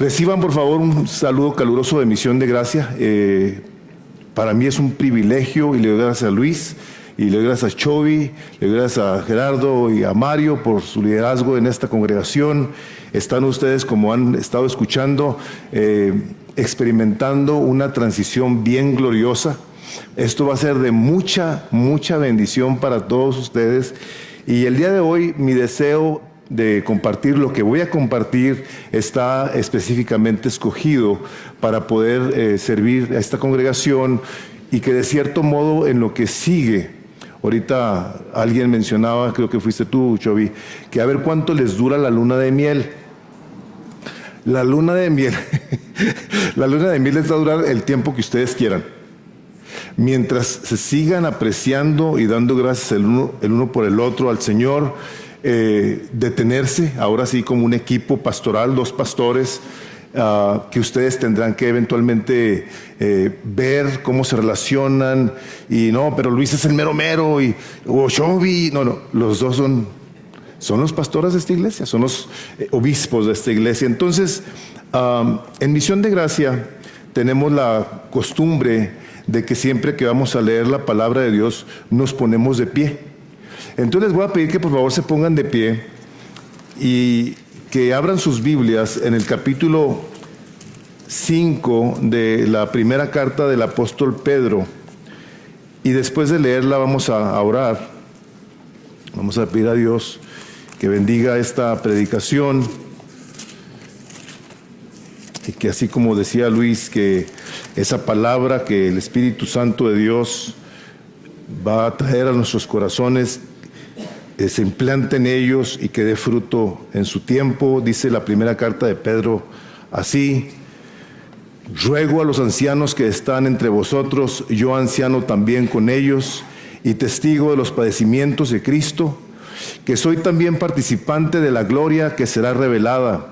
Reciban por favor un saludo caluroso de Misión de Gracia. Para mí es un privilegio y le doy gracias a Luis, y le doy gracias a Chovy, le doy gracias a Gerardo y a Mario por su liderazgo en esta congregación. Están ustedes, como han estado escuchando, experimentando una transición bien gloriosa. Esto va a ser de mucha bendición para todos ustedes. Y el día de hoy mi deseo de compartir lo que voy a compartir está específicamente escogido para poder servir a esta congregación, y que de cierto modo en lo que sigue, ahorita alguien mencionaba, creo que fuiste tú, Chovy, que a ver cuánto les dura la luna de miel. La luna de miel, la luna de miel les va a durar el tiempo que ustedes quieran. Mientras se sigan apreciando y dando gracias el uno por el otro al Señor, detenerse, ahora sí como un equipo pastoral, 2 pastores, que ustedes tendrán que eventualmente ver cómo se relacionan, y no, pero Luis es el mero mero, o Chovy, no, los dos son los pastores de esta iglesia, son los obispos de esta iglesia. Entonces, en Misión de Gracia tenemos la costumbre de que siempre que vamos a leer la palabra de Dios nos ponemos de pie. Entonces les voy a pedir que por favor se pongan de pie y que abran sus Biblias en el capítulo 5 de la primera carta del apóstol Pedro, y después de leerla vamos a orar. Vamos a pedir a Dios que bendiga esta predicación, y que así como decía Luis, que esa palabra que el Espíritu Santo de Dios va a traer a nuestros corazones, se implante en ellos y que dé fruto en su tiempo. Dice la primera carta de Pedro así: ruego a los ancianos que están entre vosotros, yo anciano también con ellos y testigo de los padecimientos de Cristo, que soy también participante de la gloria que será revelada.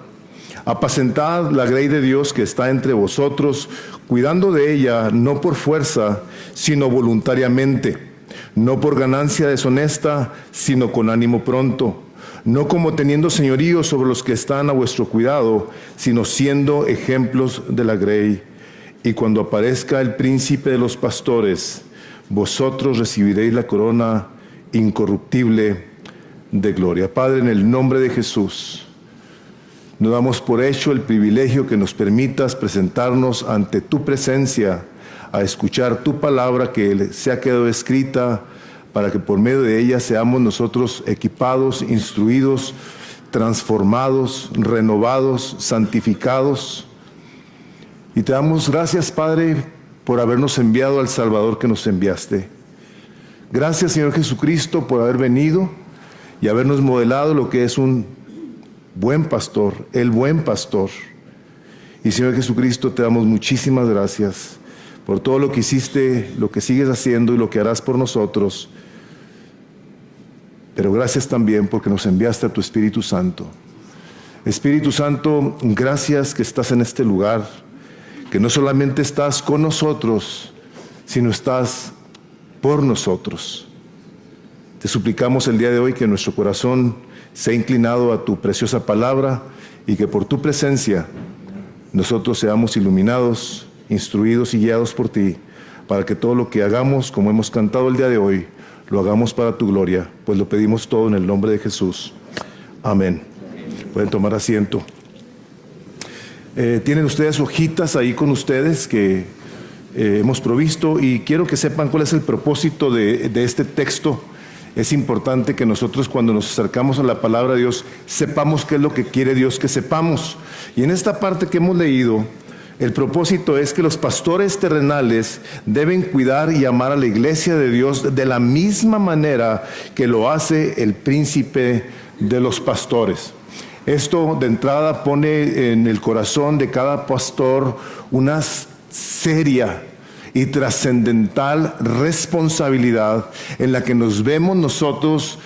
Apacentad la grey de Dios que está entre vosotros, cuidando de ella no por fuerza, sino voluntariamente, no por ganancia deshonesta, sino con ánimo pronto, no como teniendo señorío sobre los que están a vuestro cuidado, sino siendo ejemplos de la grey. Y cuando aparezca el príncipe de los pastores, vosotros recibiréis la corona incorruptible de gloria. Padre, en el nombre de Jesús, nos damos por hecho el privilegio que nos permitas presentarnos ante tu presencia a escuchar tu palabra que se ha quedado escrita, para que por medio de ella seamos nosotros equipados, instruidos, transformados, renovados, santificados. Y te damos gracias, Padre, por habernos enviado al Salvador que nos enviaste. Gracias, Señor Jesucristo, por haber venido y habernos modelado lo que es un buen pastor, el buen pastor. Y Señor Jesucristo, te damos muchísimas gracias por todo lo que hiciste, lo que sigues haciendo y lo que harás por nosotros. Pero gracias también porque nos enviaste a tu Espíritu Santo. Espíritu Santo, gracias que estás en este lugar, que no solamente estás con nosotros, sino estás por nosotros. Te suplicamos el día de hoy que nuestro corazón sea inclinado a tu preciosa palabra, y que por tu presencia nosotros seamos iluminados, instruidos y guiados por ti, para que todo lo que hagamos, como hemos cantado el día de hoy, lo hagamos para tu gloria, pues lo pedimos todo en el nombre de Jesús. Amén. Pueden tomar asiento. Tienen ustedes hojitas ahí con ustedes que hemos provisto, y quiero que sepan cuál es el propósito de este texto. Es importante que nosotros, cuando nos acercamos a la palabra de Dios, sepamos qué es lo que quiere Dios que sepamos. Y en esta parte que hemos leído, el propósito es que los pastores terrenales deben cuidar y amar a la iglesia de Dios de la misma manera que lo hace el príncipe de los pastores. Esto de entrada pone en el corazón de cada pastor una seria y trascendental responsabilidad en la que nos vemos nosotros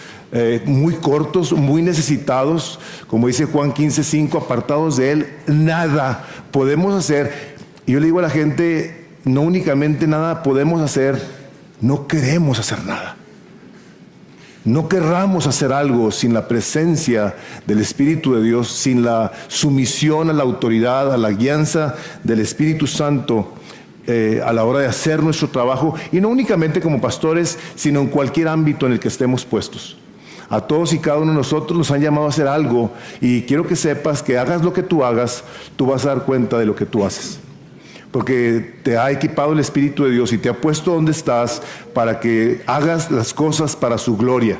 muy cortos, muy necesitados, como dice Juan 15:5, apartados de Él, nada podemos hacer. Y yo le digo a la gente, no únicamente nada podemos hacer, no queremos hacer nada. no querramos hacer algo sin la presencia del Espíritu de Dios, sin la sumisión a la autoridad, a la guianza del Espíritu Santo a la hora de hacer nuestro trabajo, y no únicamente como pastores, sino en cualquier ámbito en el que estemos puestos. A todos y cada uno de nosotros nos han llamado a hacer algo, y quiero que sepas que hagas lo que tú hagas, tú vas a dar cuenta de lo que tú haces. Porque te ha equipado el Espíritu de Dios y te ha puesto donde estás para que hagas las cosas para su gloria.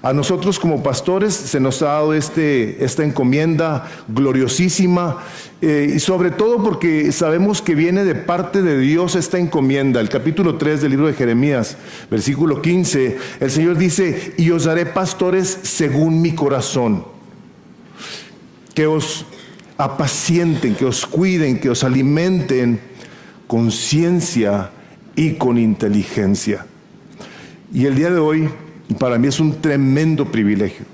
A nosotros como pastores se nos ha dado esta encomienda gloriosísima, y sobre todo porque sabemos que viene de parte de Dios esta encomienda. El capítulo 3 del libro de Jeremías, versículo 15, el Señor dice: y os daré pastores según mi corazón, que os apacienten, que os cuiden, que os alimenten con ciencia y con inteligencia. Y el día de hoy, para mí es un tremendo privilegio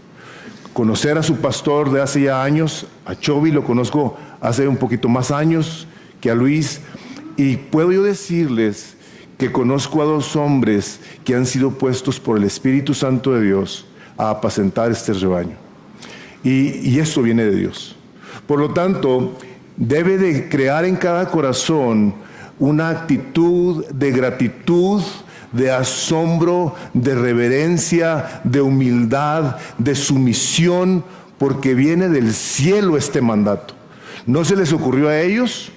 conocer a su pastor de hace ya años. A Chovy lo conozco hace un poquito más años que a Luis, y puedo yo decirles que conozco a dos hombres que han sido puestos por el Espíritu Santo de Dios a apacentar este rebaño, y esto viene de Dios. Por lo tanto, debe de crear en cada corazón una actitud de gratitud, de asombro, de reverencia, de humildad, de sumisión, porque viene del cielo este mandato. No se les ocurrió a ellos,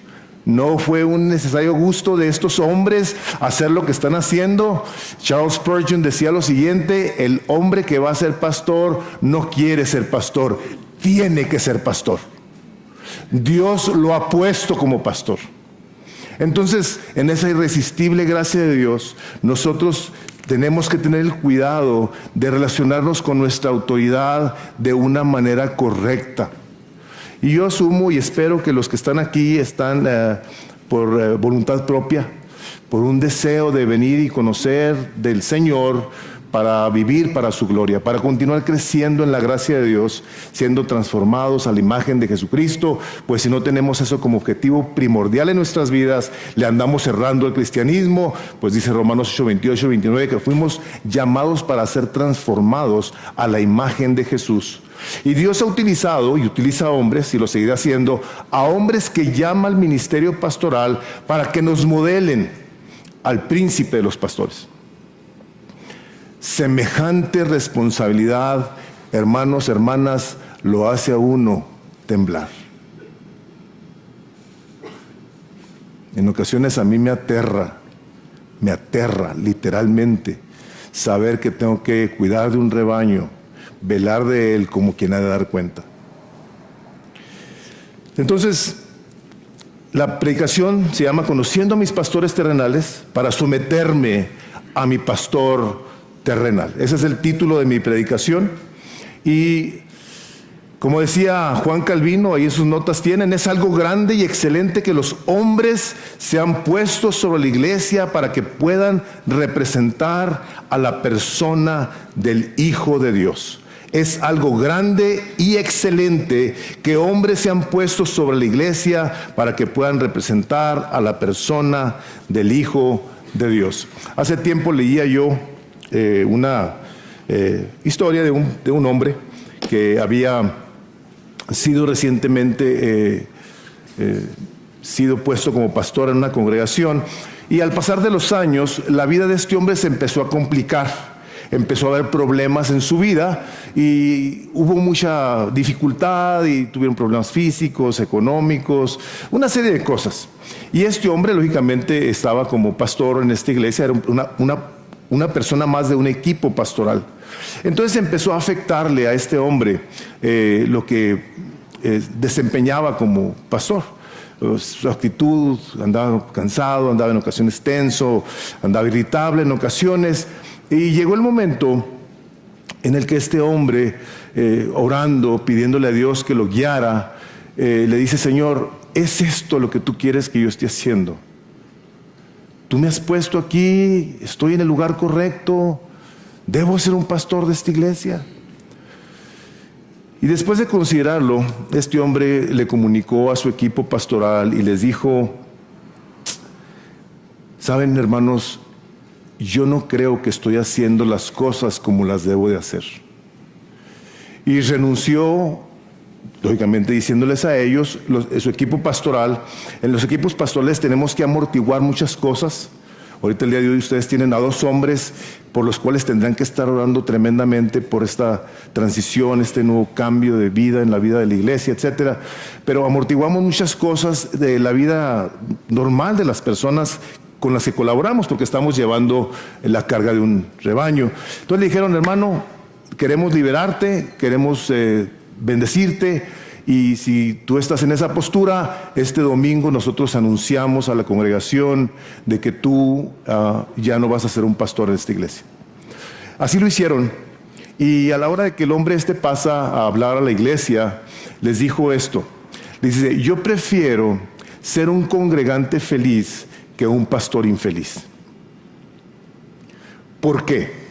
no fue un necesario gusto de estos hombres hacer lo que están haciendo. Charles Spurgeon decía lo siguiente: el hombre que va a ser pastor no quiere ser pastor, tiene que ser pastor. Dios lo ha puesto como pastor. Entonces, en esa irresistible gracia de Dios, nosotros tenemos que tener el cuidado de relacionarnos con nuestra autoridad de una manera correcta. Y yo asumo y espero que los que están aquí están por voluntad propia, por un deseo de venir y conocer del Señor, para vivir para su gloria, para continuar creciendo en la gracia de Dios, siendo transformados a la imagen de Jesucristo. Pues si no tenemos eso como objetivo primordial en nuestras vidas, le andamos cerrando el cristianismo. Pues dice Romanos 8, 28, 29, que fuimos llamados para ser transformados a la imagen de Jesús. Y Dios ha utilizado y utiliza a hombres, y lo seguirá haciendo, a hombres que llama al ministerio pastoral para que nos modelen al príncipe de los pastores. Semejante responsabilidad, hermanos, hermanas, lo hace a uno temblar. En ocasiones a mí me aterra literalmente saber que tengo que cuidar de un rebaño, velar de él como quien ha de dar cuenta. Entonces, la predicación se llama Conociendo a mis pastores terrenales para someterme a mi pastor terrenal. Ese es el título de mi predicación. Y como decía Juan Calvino, ahí en sus notas tienen: es algo grande y excelente que los hombres sean puestos sobre la iglesia para que puedan representar a la persona del Hijo de Dios. Es algo grande y excelente que hombres sean puestos sobre la iglesia para que puedan representar a la persona del Hijo de Dios. Hace tiempo leía yo una historia de un hombre que había sido recientemente sido puesto como pastor en una congregación, y al pasar de los años la vida de este hombre se empezó a complicar, empezó a haber problemas en su vida y hubo mucha dificultad, y tuvieron problemas físicos, económicos, una serie de cosas. Y este hombre lógicamente estaba como pastor en esta iglesia, era una persona más de un equipo pastoral. Entonces empezó a afectarle a este hombre lo que desempeñaba como pastor. Su actitud, andaba cansado, andaba en ocasiones tenso, andaba irritable en ocasiones, y llegó el momento en el que este hombre, orando, pidiéndole a Dios que lo guiara, le dice: Señor, ¿es esto lo que tú quieres que yo esté haciendo? Tú me has puesto aquí, estoy en el lugar correcto, ¿debo ser un pastor de esta iglesia? Y después de considerarlo, este hombre le comunicó a su equipo pastoral y les dijo: saben, hermanos, yo no creo que estoy haciendo las cosas como las debo de hacer. Y renunció, lógicamente diciéndoles a ellos, su equipo pastoral. En los equipos pastorales tenemos que amortiguar muchas cosas. Ahorita el día de hoy ustedes tienen a 2 hombres por los cuales tendrán que estar orando tremendamente por esta transición, este nuevo cambio de vida en la vida de la iglesia, etcétera. Pero amortiguamos muchas cosas de la vida normal de las personas con las que colaboramos, porque estamos llevando la carga de un rebaño. Entonces le dijeron: hermano, queremos liberarte, queremos bendecirte. Y si tú estás en esa postura, este domingo nosotros anunciamos a la congregación de que tú ya no vas a ser un pastor en esta iglesia. Así lo hicieron. Y a la hora de que el hombre pasa a hablar a la iglesia, les dijo esto. Dice: yo prefiero ser un congregante feliz que un pastor infeliz. ¿Por qué?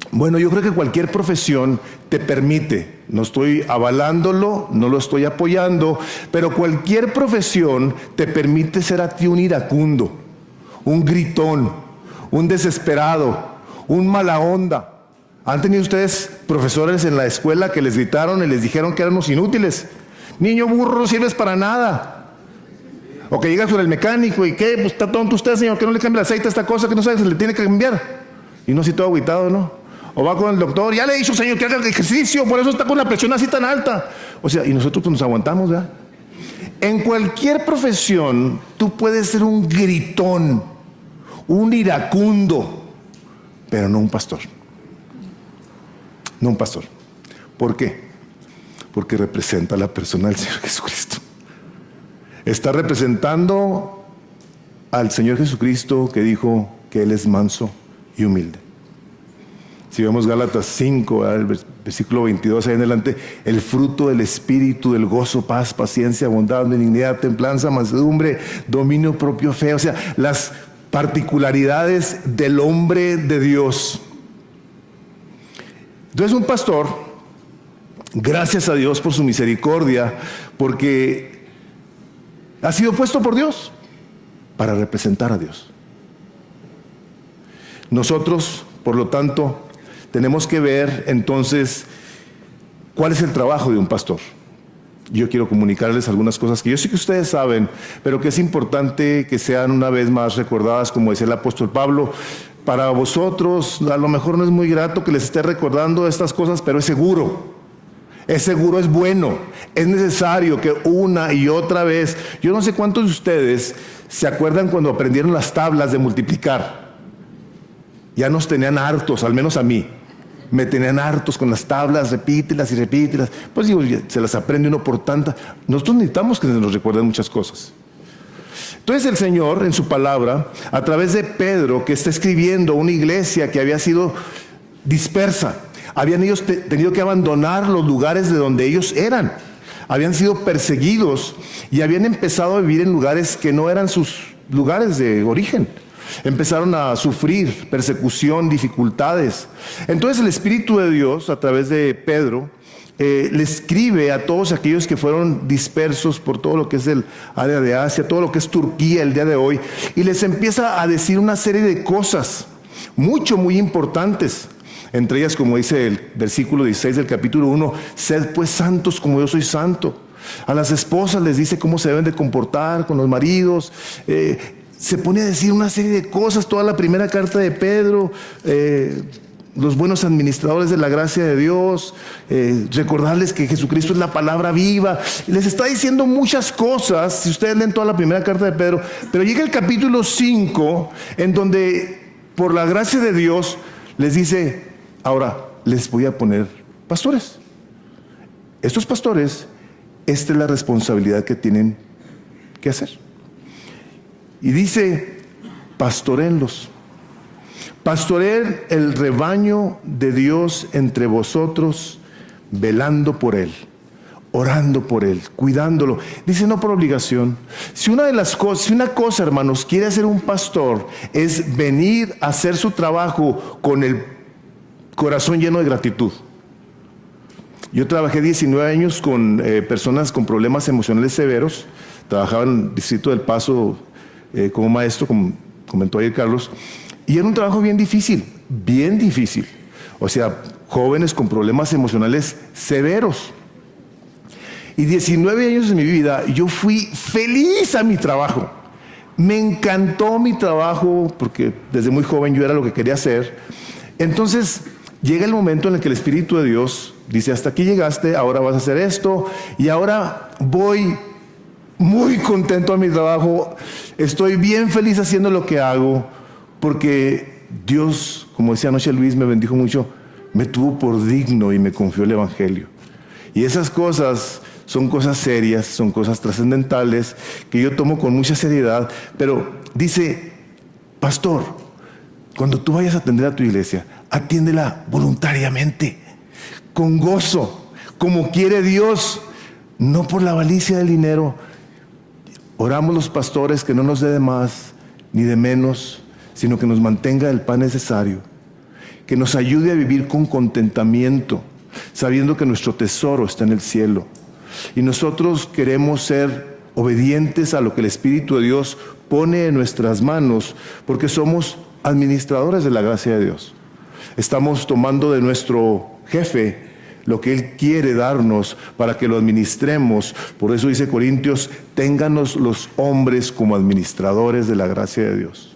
Bueno, yo creo que cualquier profesión te permite, no estoy avalándolo, no lo estoy apoyando, pero cualquier profesión te permite ser a ti un iracundo, un gritón, un desesperado, un mala onda. ¿Han tenido ustedes profesores en la escuela que les gritaron y les dijeron que éramos inútiles? Niño burro, no sirves para nada. O que llegas con el mecánico y ¿qué? Pues está tonto usted, señor, que no le cambie el aceite a esta cosa que no sabe, se le tiene que cambiar. Y no, si todo agüitado, ¿no? O va con el doctor: ya le he dicho, señor, que haga el ejercicio, por eso está con la presión así tan alta. O sea, y nosotros pues nos aguantamos, ¿verdad? En cualquier profesión tú puedes ser un gritón, un iracundo, pero no un pastor. No un pastor. ¿Por qué? Porque representa a la persona del Señor Jesucristo. Está representando al Señor Jesucristo, que dijo que Él es manso y humilde. Si vemos Gálatas 5, el versículo 22 ahí en adelante: el fruto del Espíritu, del gozo, paz, paciencia, bondad, benignidad, templanza, mansedumbre, dominio propio, fe. O sea, las particularidades del hombre de Dios. Entonces un pastor, gracias a Dios por su misericordia, porque ha sido puesto por Dios para representar a Dios. Nosotros, por lo tanto, tenemos que ver entonces cuál es el trabajo de un pastor. Yo quiero comunicarles algunas cosas que yo sé que ustedes saben, pero que es importante que sean una vez más recordadas, como decía el apóstol Pablo. Para vosotros a lo mejor no es muy grato que les esté recordando estas cosas, pero es seguro, es bueno, es necesario que una y otra vez. Yo no sé cuántos de ustedes se acuerdan cuando aprendieron las tablas de multiplicar. Ya nos tenían hartos, al menos a mí. Me tenían hartos con las tablas, repítelas y repítelas. Pues digo, se las aprende uno por tantas. Nosotros necesitamos que se nos recuerden muchas cosas. Entonces el Señor, en su palabra, a través de Pedro, que está escribiendo una iglesia que había sido dispersa, habían ellos tenido que abandonar los lugares de donde ellos eran. Habían sido perseguidos y habían empezado a vivir en lugares que no eran sus lugares de origen. Empezaron a sufrir persecución, dificultades. Entonces el Espíritu de Dios, a través de Pedro, le escribe a todos aquellos que fueron dispersos por todo lo que es el área de Asia, todo lo que es Turquía el día de hoy, y les empieza a decir una serie de cosas muy importantes. Entre ellas, como dice el versículo 16 del capítulo 1, sed pues santos como yo soy santo. A las esposas les dice cómo se deben de comportar con los maridos. Se pone a decir una serie de cosas, toda la primera carta de Pedro, los buenos administradores de la gracia de Dios, recordarles que Jesucristo es la palabra viva. Les está diciendo muchas cosas, si ustedes leen toda la primera carta de Pedro, pero llega el capítulo 5, en donde por la gracia de Dios les dice: ahora les voy a poner pastores. Estos pastores, esta es la responsabilidad que tienen que hacer. Y dice: pastorenlos. Pastoreen el rebaño de Dios entre vosotros, velando por él, orando por él, cuidándolo. Dice: no por obligación. Si una cosa, hermanos, quiere hacer un pastor, es venir a hacer su trabajo con el corazón lleno de gratitud. Yo trabajé 19 años con personas con problemas emocionales severos. Trabajaba en el Distrito del Paso como maestro, como comentó ayer Carlos. Y era un trabajo bien difícil, bien difícil. O sea, jóvenes con problemas emocionales severos. Y 19 años de mi vida, yo fui feliz a mi trabajo. Me encantó mi trabajo porque desde muy joven yo era lo que quería hacer. Entonces, llega el momento en el que el Espíritu de Dios dice, hasta aquí llegaste, ahora vas a hacer esto. Y ahora voy muy contento a mi trabajo. Estoy bien feliz haciendo lo que hago porque Dios, como decía anoche Luis, me bendijo mucho, me tuvo por digno y me confió el Evangelio. Y esas cosas son cosas serias, son cosas trascendentales que yo tomo con mucha seriedad. Pero dice, pastor, cuando tú vayas a atender a tu iglesia, atiéndela voluntariamente, con gozo, como quiere Dios, no por la avaricia del dinero. Oramos los pastores que no nos dé de más ni de menos, sino que nos mantenga el pan necesario, que nos ayude a vivir con contentamiento, sabiendo que nuestro tesoro está en el cielo. Y nosotros queremos ser obedientes a lo que el Espíritu de Dios pone en nuestras manos, porque somos administradores de la gracia de Dios. Estamos tomando de nuestro jefe lo que Él quiere darnos para que lo administremos. Por eso dice Corintios, ténganos los hombres como administradores de la gracia de Dios.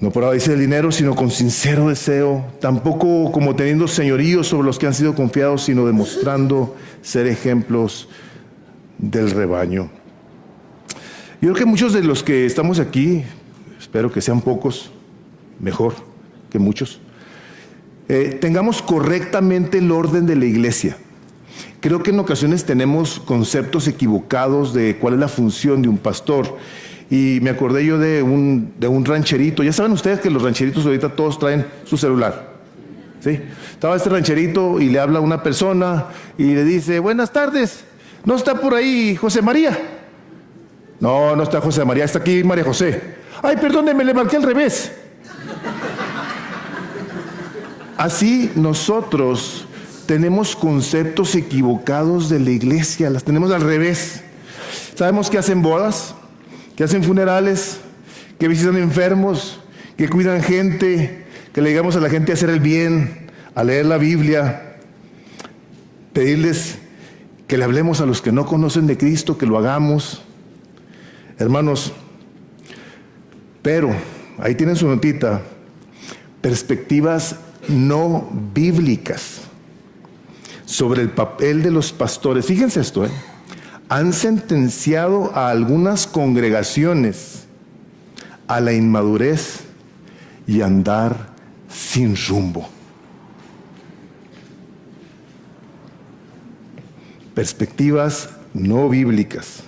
No por avaricia del dinero, sino con sincero deseo, tampoco como teniendo señorío sobre los que han sido confiados, sino demostrando ser ejemplos del rebaño. Yo creo que muchos de los que estamos aquí, espero que sean pocos, mejor que muchos, tengamos correctamente el orden de la iglesia. Creo que en ocasiones tenemos conceptos equivocados de cuál es la función de un pastor. Y me acordé yo de un rancherito. Ya saben ustedes que los rancheritos ahorita todos traen su celular, ¿sí? Estaba este rancherito y le habla a una persona y le dice, buenas tardes, ¿no está por ahí José María? No, no está José María, está aquí María José. Ay, perdóneme, le marqué al revés. Así nosotros tenemos conceptos equivocados de la iglesia, las tenemos al revés. Sabemos que hacen bodas, que hacen funerales, que visitan enfermos, que cuidan gente, que le digamos a la gente a hacer el bien, a leer la Biblia, pedirles que le hablemos a los que no conocen de Cristo, que lo hagamos. Hermanos, pero, ahí tienen su notita, perspectivas no bíblicas sobre el papel de los pastores. Fíjense esto, han sentenciado a algunas congregaciones a la inmadurez y andar sin rumbo. Perspectivas no bíblicas.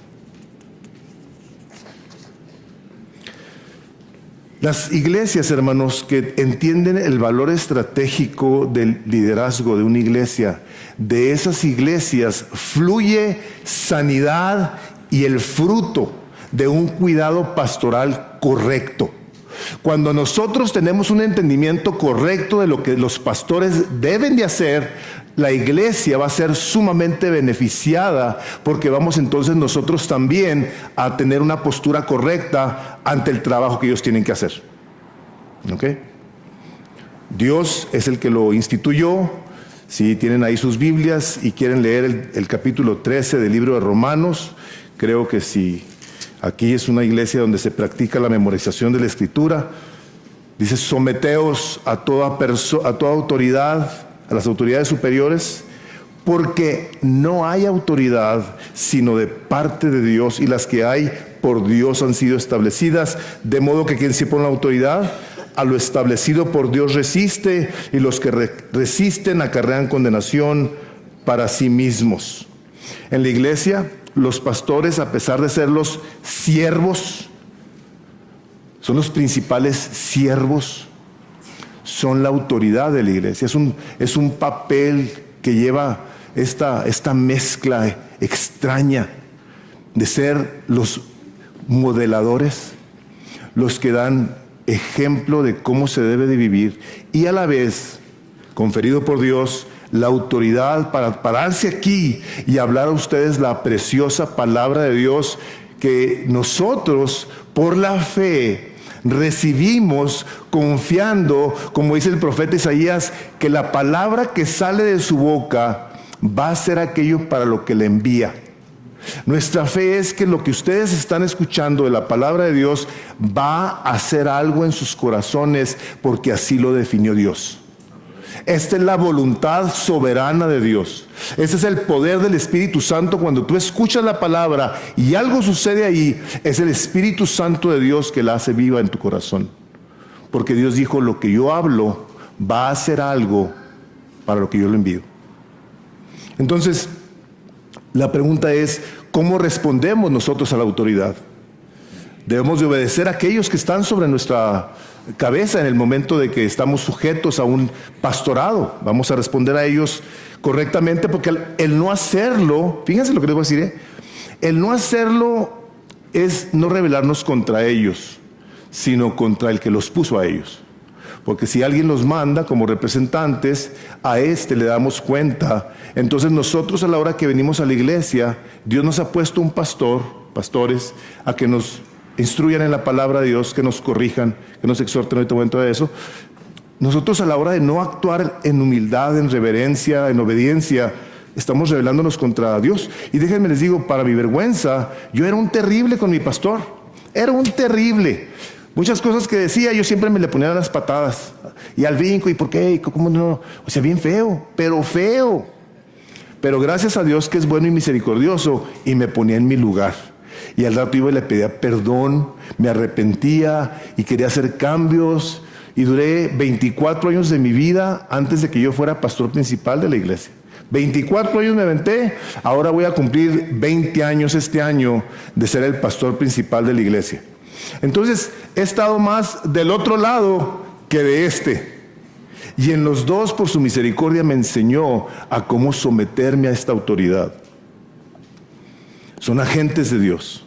Las iglesias, hermanos, que entienden el valor estratégico del liderazgo de una iglesia, de esas iglesias fluye sanidad y el fruto de un cuidado pastoral correcto. Cuando nosotros tenemos un entendimiento correcto de lo que los pastores deben de hacer, la iglesia va a ser sumamente beneficiada, porque vamos entonces nosotros también a tener una postura correcta ante el trabajo que ellos tienen que hacer. ¿Ok? Dios es el que lo instituyó. Si tienen ahí sus Biblias y quieren leer el capítulo 13 del libro de Romanos, creo que si aquí es una iglesia donde se practica la memorización de la Escritura, dice, someteos a toda autoridad, a las autoridades superiores, porque no hay autoridad sino de parte de Dios, y las que hay por Dios han sido establecidas, de modo que quien se pone la autoridad, a lo establecido por Dios resiste, y los que resisten acarrean condenación para sí mismos. En la iglesia, los pastores, a pesar de ser los siervos, son los principales siervos, son la autoridad de la iglesia. Es un papel que lleva esta mezcla extraña de ser los modeladores, los que dan ejemplo de cómo se debe de vivir, y a la vez, conferido por Dios, la autoridad para pararse aquí y hablar a ustedes la preciosa palabra de Dios, que nosotros, por la fe, recibimos confiando, como dice el profeta Isaías, que la palabra que sale de su boca va a ser aquello para lo que le envía. Nuestra fe es que lo que ustedes están escuchando de la palabra de Dios va a hacer algo en sus corazones, porque así lo definió Dios. Esta es la voluntad soberana de Dios. Ese es el poder del Espíritu Santo. Cuando tú escuchas la palabra y algo sucede ahí, es el Espíritu Santo de Dios que la hace viva en tu corazón. Porque Dios dijo, lo que yo hablo va a hacer algo para lo que yo lo envío. Entonces, la pregunta es, ¿cómo respondemos nosotros a la autoridad? Debemos de obedecer a aquellos que están sobre nuestra cabeza en el momento de que estamos sujetos a un pastorado. Vamos a responder a ellos correctamente, porque el no hacerlo, fíjense lo que les voy a decir, el no hacerlo es no rebelarnos contra ellos, sino contra el que los puso a ellos. Porque si alguien los manda como representantes, a este le damos cuenta. Entonces nosotros, a la hora que venimos a la iglesia, Dios nos ha puesto un pastores, a que nos instruyan en la palabra de Dios, que nos corrijan, que nos exhorten. Ahorita voy a entrar a eso. Nosotros, a la hora de no actuar en humildad, en reverencia, en obediencia, estamos rebelándonos contra Dios. Y déjenme les digo, para mi vergüenza, yo era un terrible con mi pastor. Era un terrible. Muchas cosas que decía, yo siempre me le ponía las patadas. Y al brinco, ¿y por qué? ¿Cómo no? O sea, bien feo, pero feo. Pero gracias a Dios que es bueno y misericordioso, y me ponía en mi lugar. Y al rato iba y le pedía perdón, me arrepentía y quería hacer cambios. Y duré 24 años de mi vida antes de que yo fuera pastor principal de la iglesia. 24 años me aventé, ahora voy a cumplir 20 años este año de ser el pastor principal de la iglesia. Entonces, he estado más del otro lado que de este. Y en los dos, por su misericordia, me enseñó a cómo someterme a esta autoridad. Son agentes de Dios.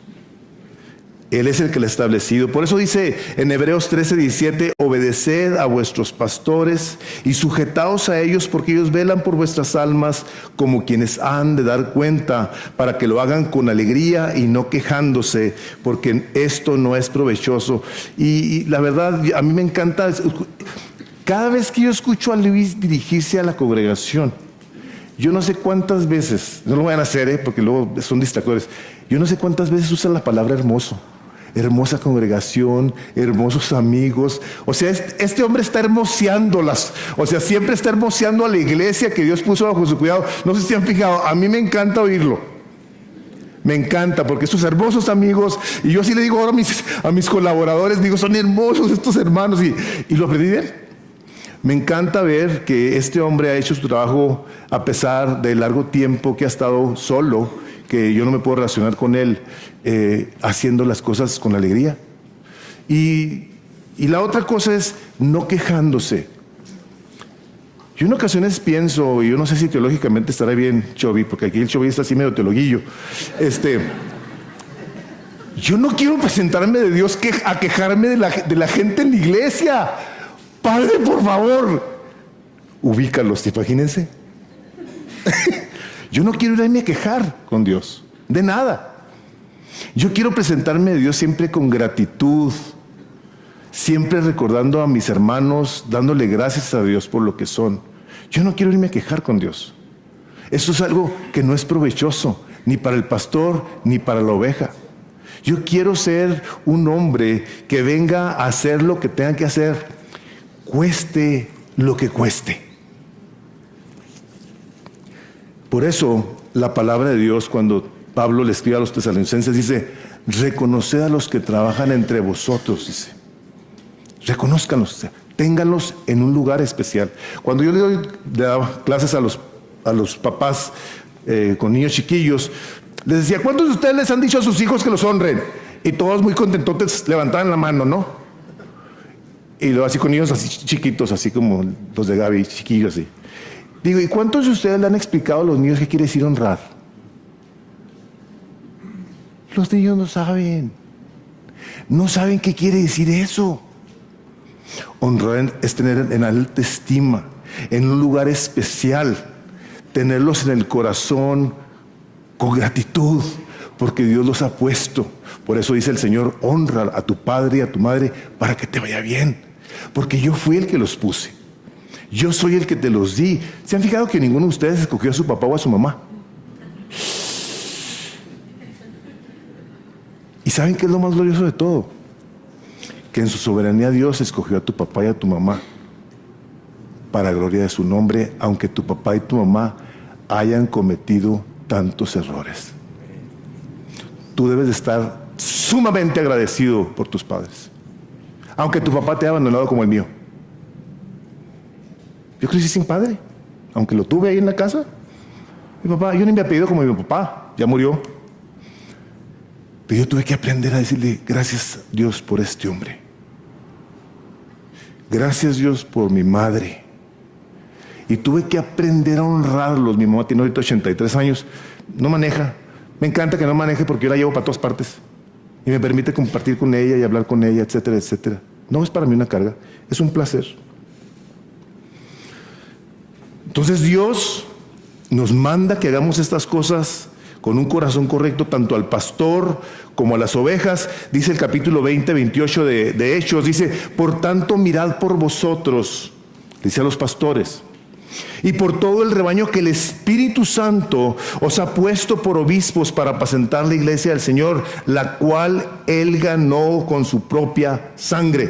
Él es el que la ha establecido. Por eso dice en Hebreos 13:17, obedeced a vuestros pastores y sujetaos a ellos, porque ellos velan por vuestras almas como quienes han de dar cuenta, para que lo hagan con alegría y no quejándose, porque esto no es provechoso. Y la verdad, a mí me encanta, cada vez que yo escucho a Luis dirigirse a la congregación, yo no sé cuántas veces, no lo vayan a hacer, porque luego son distractores, yo no sé cuántas veces usa la palabra hermoso. Hermosa congregación, hermosos amigos. O sea, este hombre está hermoseándolas. O sea, siempre está hermoseando a la iglesia que Dios puso bajo su cuidado. No sé si se han fijado, a mí me encanta oírlo. Me encanta, porque estos hermosos amigos, y yo así le digo ahora a mis colaboradores, digo, son hermosos estos hermanos, y lo aprendí bien. Me encanta ver que este hombre ha hecho su trabajo a pesar del largo tiempo que ha estado solo, que yo no me puedo relacionar con él, haciendo las cosas con alegría. Y la otra cosa es no quejándose. Yo en ocasiones pienso, y yo no sé si teológicamente estará bien Chovy, porque aquí el Chovy está así medio teologuillo. Yo no quiero presentarme de Dios a quejarme de la gente en la iglesia. Padre, por favor, ubícalos, imagínense. Yo no quiero irme a quejar con Dios, de nada. Yo quiero presentarme a Dios siempre con gratitud, siempre recordando a mis hermanos, dándole gracias a Dios por lo que son. Yo no quiero irme a quejar con Dios. Eso es algo que no es provechoso, ni para el pastor, ni para la oveja. Yo quiero ser un hombre que venga a hacer lo que tenga que hacer, cueste lo que cueste. Por eso, la palabra de Dios, cuando Pablo le escribe a los tesalonicenses, dice, reconoced a los que trabajan entre vosotros, dice. Reconózcanlos, ténganlos en un lugar especial. Cuando yo le daba clases a los papás con niños chiquillos, les decía, ¿cuántos de ustedes les han dicho a sus hijos que los honren? Y todos muy contentotes levantaban la mano, ¿no? Y luego así con niños así chiquitos, así como los de Gaby, chiquillos así. Digo, ¿y cuántos de ustedes le han explicado a los niños qué quiere decir honrar? Los niños no saben. No saben qué quiere decir eso. Honrar es tener en alta estima, en un lugar especial, tenerlos en el corazón con gratitud, porque Dios los ha puesto, Por eso dice el Señor, honra a tu padre y a tu madre para que te vaya bien. Porque yo fui el que los puse. Yo soy el que te los di. ¿Se han fijado que ninguno de ustedes escogió a su papá o a su mamá? ¿Y saben qué es lo más glorioso de todo? Que en su soberanía Dios escogió a tu papá y a tu mamá para gloria de su nombre, aunque tu papá y tu mamá hayan cometido tantos errores. Tú debes de estar sumamente agradecido por tus padres, aunque tu papá te haya abandonado como el mío. Yo crecí sin padre, aunque lo tuve ahí en la casa. Mi papá, yo ni me apellido como mi papá, ya murió. Pero yo tuve que aprender a decirle, gracias Dios por este hombre. Gracias Dios por mi madre. Y tuve que aprender a honrarlos. Mi mamá tiene ahorita 83 años, no maneja. Me encanta que no maneje porque yo la llevo para todas partes. Y me permite compartir con ella y hablar con ella, etcétera, etcétera. No es para mí una carga, es un placer. Entonces Dios nos manda que hagamos estas cosas con un corazón correcto, tanto al pastor como a las ovejas. Dice el capítulo 20, 28 de Hechos, dice, por tanto mirad por vosotros, dice a los pastores, y por todo el rebaño que el Espíritu Santo os ha puesto por obispos para apacentar la iglesia del Señor, la cual Él ganó con su propia sangre.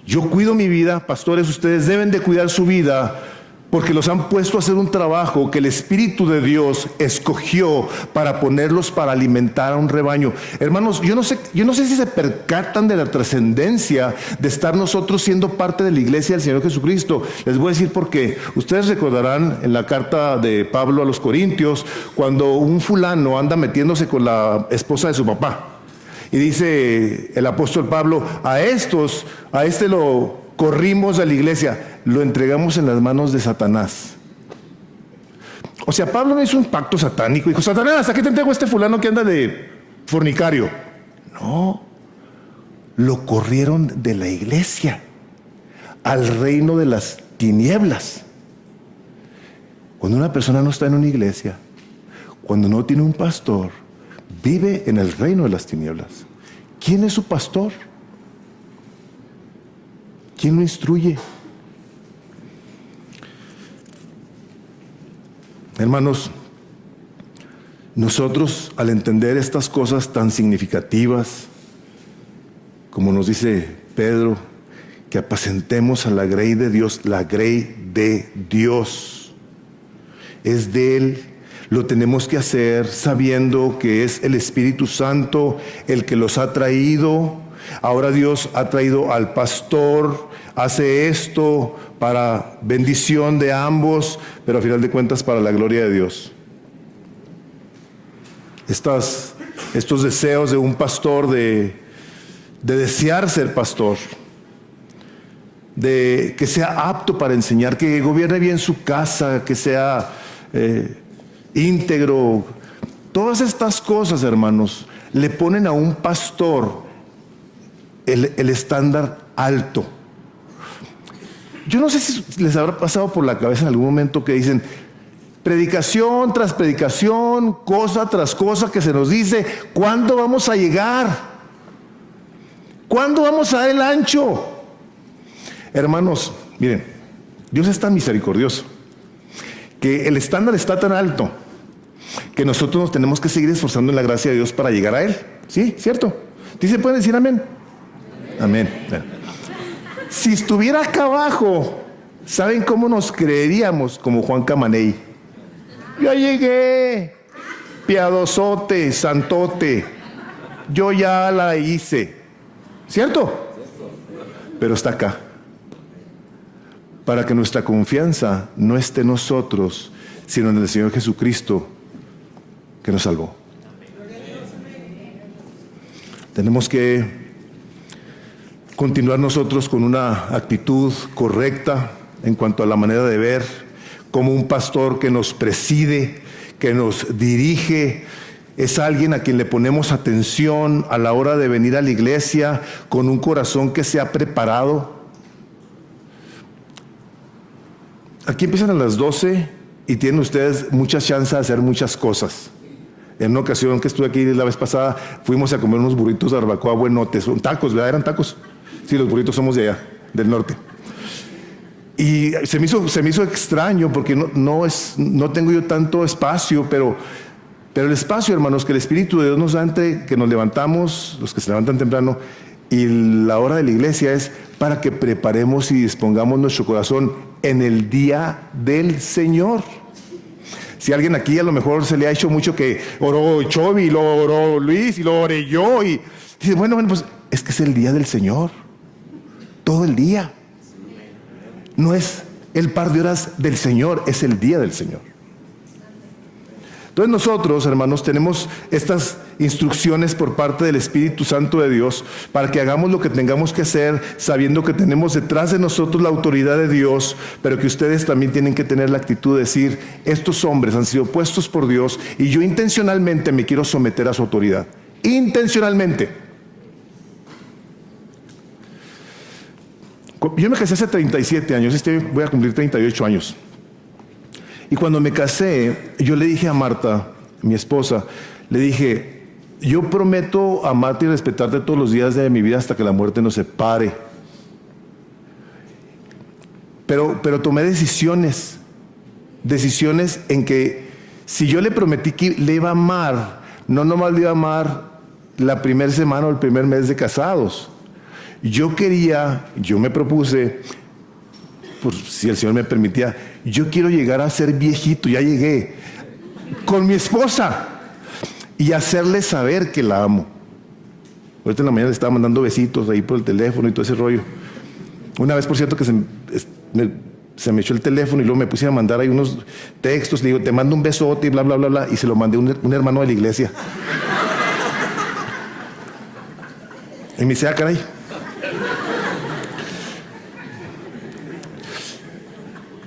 Yo cuido mi vida, pastores, ustedes deben de cuidar su vida, porque los han puesto a hacer un trabajo que el Espíritu de Dios escogió para ponerlos para alimentar a un rebaño. Hermanos, yo no sé si se percatan de la trascendencia de estar nosotros siendo parte de la iglesia del Señor Jesucristo. Les voy a decir por qué. Ustedes recordarán en la carta de Pablo a los Corintios, cuando un fulano anda metiéndose con la esposa de su papá. Y dice el apóstol Pablo, a este lo corrimos de la iglesia, lo entregamos en las manos de Satanás. O sea, Pablo no hizo un pacto satánico, dijo, Satanás, aquí te entrego a este fulano que anda de fornicario. No, lo corrieron de la iglesia al reino de las tinieblas. Cuando una persona no está en una iglesia, cuando no tiene un pastor, vive en el reino de las tinieblas. ¿Quién es su pastor? ¿Quién lo instruye? Hermanos, nosotros al entender estas cosas tan significativas, como nos dice Pedro, que apacentemos a la grey de Dios, la grey de Dios, es de Él. Lo tenemos que hacer sabiendo que es el Espíritu Santo el que los ha traído. Ahora Dios ha traído al pastor, hace esto para bendición de ambos, pero a final de cuentas para la gloria de Dios. Estos deseos de un pastor de desear ser pastor, de que sea apto para enseñar, que gobierne bien su casa, que sea íntegro. Todas estas cosas, hermanos, le ponen a un pastor el estándar alto. Yo no sé si les habrá pasado por la cabeza en algún momento que dicen, predicación tras predicación, cosa tras cosa que se nos dice, ¿cuándo vamos a llegar? ¿Cuándo vamos a dar el ancho? Hermanos, miren, Dios es tan misericordioso que el estándar está tan alto que nosotros nos tenemos que seguir esforzando en la gracia de Dios para llegar a Él. ¿Sí? ¿Cierto? ¿Sí pueden decir amén? Amén. Bueno. Si estuviera acá abajo, ¿saben cómo nos creeríamos? Como Juan Camaney. Ya llegué, piadosote, santote, yo ya la hice. ¿Cierto? Pero está acá. Para que nuestra confianza no esté en nosotros, sino en el Señor Jesucristo, que nos salvó. Tenemos que continuar nosotros con una actitud correcta en cuanto a la manera de ver, como un pastor que nos preside, que nos dirige, es alguien a quien le ponemos atención a la hora de venir a la iglesia con un corazón que se ha preparado. Aquí empiezan a las 12 y tienen ustedes mucha chance de hacer muchas cosas. En una ocasión que estuve aquí la vez pasada, fuimos a comer unos burritos de barbacoa buenotes, son tacos, ¿verdad? Eran tacos. Sí, los burritos somos de allá, del norte. Y se me hizo extraño porque no tengo yo tanto espacio, pero el espacio, hermanos, que el Espíritu de Dios nos da entre que nos levantamos, los que se levantan temprano, y la hora de la iglesia es para que preparemos y dispongamos nuestro corazón en el día del Señor. Si alguien aquí a lo mejor se le ha hecho mucho que oró Chovi, lo oró Luis y lo oré yo, y dice, bueno, pues es que es el día del Señor, todo el día. No es el par de horas del Señor, es el día del Señor. Entonces nosotros, hermanos, tenemos estas instrucciones por parte del Espíritu Santo de Dios para que hagamos lo que tengamos que hacer, sabiendo que tenemos detrás de nosotros la autoridad de Dios, pero que ustedes también tienen que tener la actitud de decir, estos hombres han sido puestos por Dios y yo intencionalmente me quiero someter a su autoridad. Intencionalmente. Yo me casé hace 37 años, voy a cumplir 38 años. Y cuando me casé, yo le dije a Marta, mi esposa, le dije, yo prometo amarte y respetarte todos los días de mi vida hasta que la muerte nos separe. Pero tomé decisiones en que si yo le prometí que le iba a amar, no nomás le iba a amar la primera semana o el primer mes de casados. Yo me propuse, por si el Señor me permitía, yo quiero llegar a ser viejito, ya llegué, con mi esposa y hacerle saber que la amo. Ahorita en la mañana le estaba mandando besitos ahí por el teléfono y todo ese rollo. Una vez, por cierto, que se me echó el teléfono y luego me puse a mandar ahí unos textos, le digo, te mando un besote y bla, bla, bla, bla, y se lo mandé a un hermano de la iglesia. Y me dice, caray.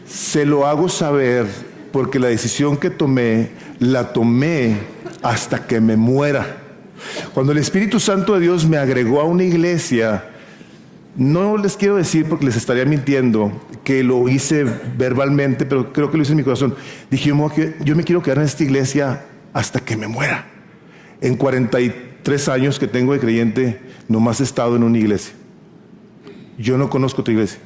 Se lo hago saber porque la decisión que tomé, la tomé hasta que me muera. Cuando el Espíritu Santo de Dios me agregó a una iglesia, no les quiero decir porque les estaría mintiendo que lo hice verbalmente, pero creo que lo hice en mi corazón. Dije, yo me quiero quedar en esta iglesia hasta que me muera. En 43 años que tengo de creyente, nomás he estado en una iglesia. Yo no conozco otra iglesia.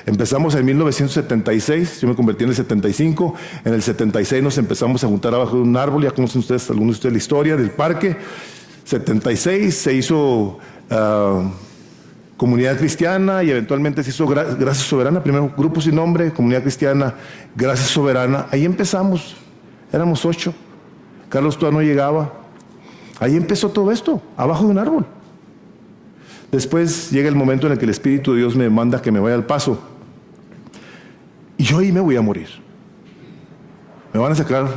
Empezamos en 1976, yo me convertí en el 75, en el 76 nos empezamos a juntar abajo de un árbol, ya conocen ustedes, algunos de ustedes la historia del parque. 76 se hizo Comunidad Cristiana y eventualmente se hizo Gracia Soberana, primero Grupo Sin Nombre, Comunidad Cristiana, Gracia Soberana. Ahí empezamos, éramos 8, Carlos todavía no llegaba. Ahí empezó todo esto, abajo de un árbol. Después llega el momento en el que el Espíritu de Dios me manda que me vaya al Paso. Y yo ahí me voy a morir. Me van a sacar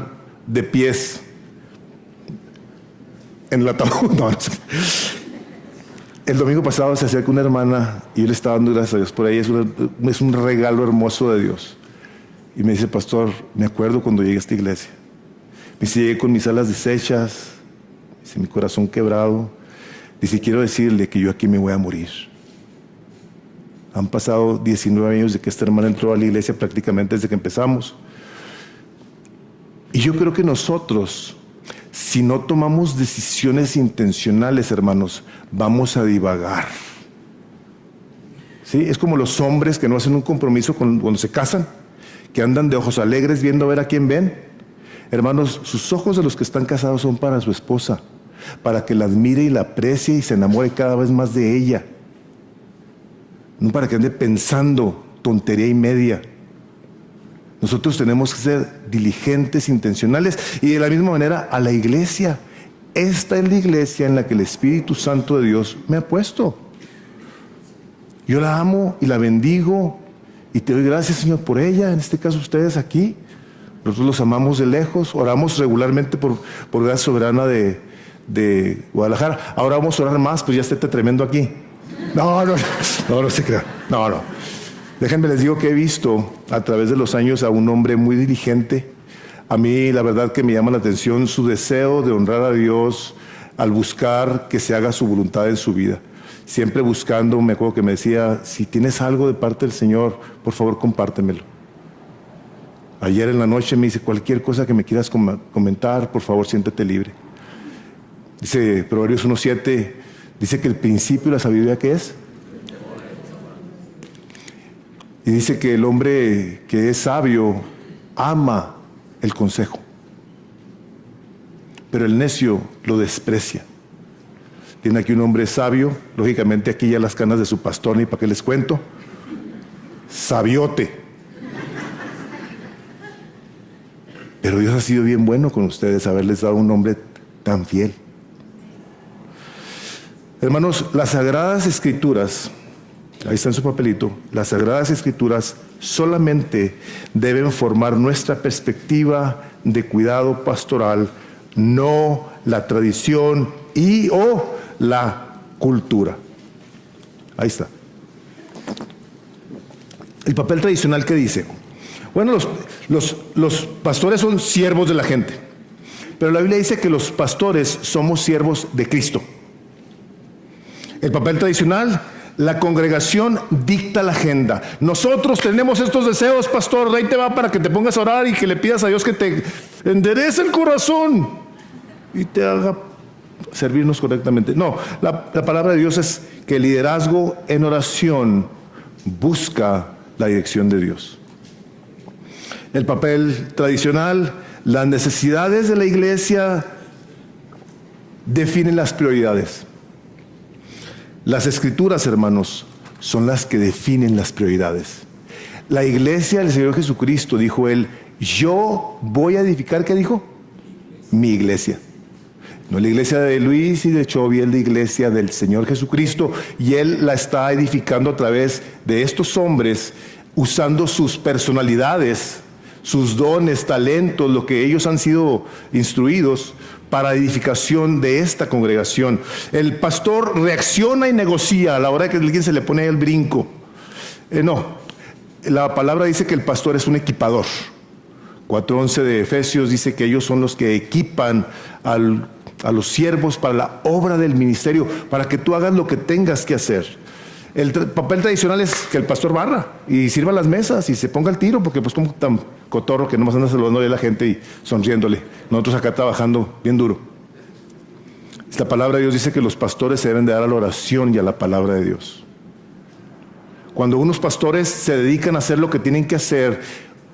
de pies en el ataúd. No. El domingo pasado se acerca una hermana y yo le estaba dando gracias a Dios por ahí. Es un regalo hermoso de Dios. Y me dice, pastor, me acuerdo cuando llegué a esta iglesia. Me dice, llegué con mis alas deshechas, dice, mi corazón quebrado. Dice, quiero decirle que yo aquí me voy a morir. Han pasado 19 años de que esta hermana entró a la iglesia prácticamente desde que empezamos. Y yo creo que nosotros, si no tomamos decisiones intencionales, hermanos, vamos a divagar. ¿Sí? Es como los hombres que no hacen un compromiso cuando se casan, que andan de ojos alegres viendo a ver a quién ven. Hermanos, sus ojos de los que están casados son para su esposa, para que la admire y la aprecie y se enamore cada vez más de ella. No para que ande pensando tontería y media. Nosotros tenemos que ser diligentes, intencionales, y de la misma manera a la iglesia. Esta es la iglesia en la que el Espíritu Santo de Dios me ha puesto. Yo la amo y la bendigo y te doy gracias, Señor, por ella. En este caso ustedes aquí, nosotros los amamos de lejos, oramos regularmente por Gracia Soberana de Guadalajara. Ahora vamos a orar más, pues ya está tremendo aquí. No se crea. No. Déjenme les digo que he visto a través de los años a un hombre muy diligente. A mí la verdad que me llama la atención su deseo de honrar a Dios al buscar que se haga su voluntad en su vida. Siempre buscando, me acuerdo que me decía, si tienes algo de parte del Señor, por favor compártemelo. Ayer en la noche me dice, cualquier cosa que me quieras comentar, por favor, siéntete libre. Dice Proverbios 1:7, dice que el principio de la sabiduría, ¿qué es? Y dice que el hombre que es sabio ama el consejo, pero el necio lo desprecia. Tiene aquí un hombre sabio, lógicamente aquí ya las canas de su pastor, ni para qué les cuento. Sabiote. Pero Dios ha sido bien bueno con ustedes, haberles dado un hombre tan fiel. Hermanos, las Sagradas Escrituras, ahí está en su papelito, las Sagradas Escrituras solamente deben formar nuestra perspectiva de cuidado pastoral, no la tradición y o la cultura. Ahí está. El papel tradicional, ¿qué dice? Bueno, los pastores son siervos de la gente, pero la Biblia dice que los pastores somos siervos de Cristo. El papel tradicional, la congregación dicta la agenda. Nosotros tenemos estos deseos, pastor, ahí te va para que te pongas a orar y que le pidas a Dios que te enderece el corazón y te haga servirnos correctamente. No, la palabra de Dios es que el liderazgo en oración busca la dirección de Dios. El papel tradicional, las necesidades de la iglesia definen las prioridades. Las Escrituras, hermanos, son las que definen las prioridades. La iglesia del Señor Jesucristo, dijo Él, yo voy a edificar, ¿qué dijo? Mi iglesia. No la iglesia de Luis y de Chovy, es la iglesia del Señor Jesucristo, y Él la está edificando a través de estos hombres, usando sus personalidades, sus dones, talentos, lo que ellos han sido instruidos para edificación de esta congregación. El pastor reacciona y negocia a la hora que alguien se le pone el brinco. No, la palabra dice que el pastor es un equipador. 4:11 de Efesios dice que ellos son los que equipan a los siervos para la obra del ministerio, para que tú hagas lo que tengas que hacer. El papel tradicional es que el pastor barra y sirva las mesas y se ponga al tiro, porque pues como tan cotorro que nomás anda saludándole a la gente y sonriéndole. Nosotros acá trabajando bien duro. Esta palabra de Dios dice que los pastores se deben de dar a la oración y a la palabra de Dios. Cuando unos pastores se dedican a hacer lo que tienen que hacer,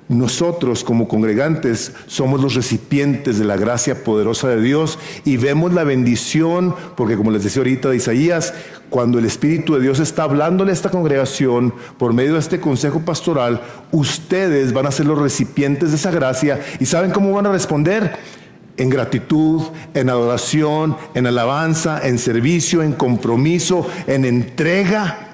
nosotros como congregantes somos los recipientes de la gracia poderosa de Dios y vemos la bendición, porque como les decía ahorita de Isaías, cuando el Espíritu de Dios está hablándole a esta congregación por medio de este consejo pastoral, ustedes van a ser los recipientes de esa gracia. ¿Y saben cómo van a responder? En gratitud, en adoración, en alabanza, en servicio, en compromiso, en entrega.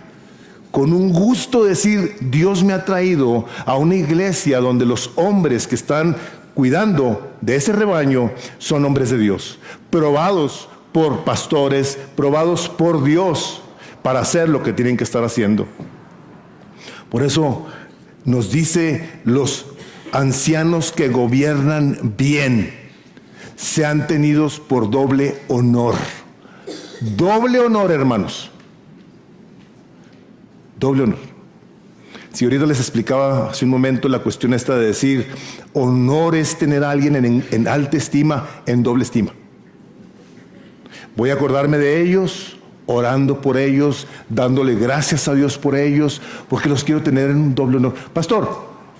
Con un gusto de decir, Dios me ha traído a una iglesia donde los hombres que están cuidando de ese rebaño son hombres de Dios, probados por pastores, probados por Dios para hacer lo que tienen que estar haciendo. Por eso nos dice, los ancianos que gobiernan bien sean tenidos por doble honor. Doble honor, hermanos. Doble honor. Si ahorita les explicaba hace un momento la cuestión esta de decir, honor es tener a alguien en alta estima, en doble estima. Voy a acordarme de ellos, orando por ellos, dándole gracias a Dios por ellos, porque los quiero tener en un doble honor. Pastor,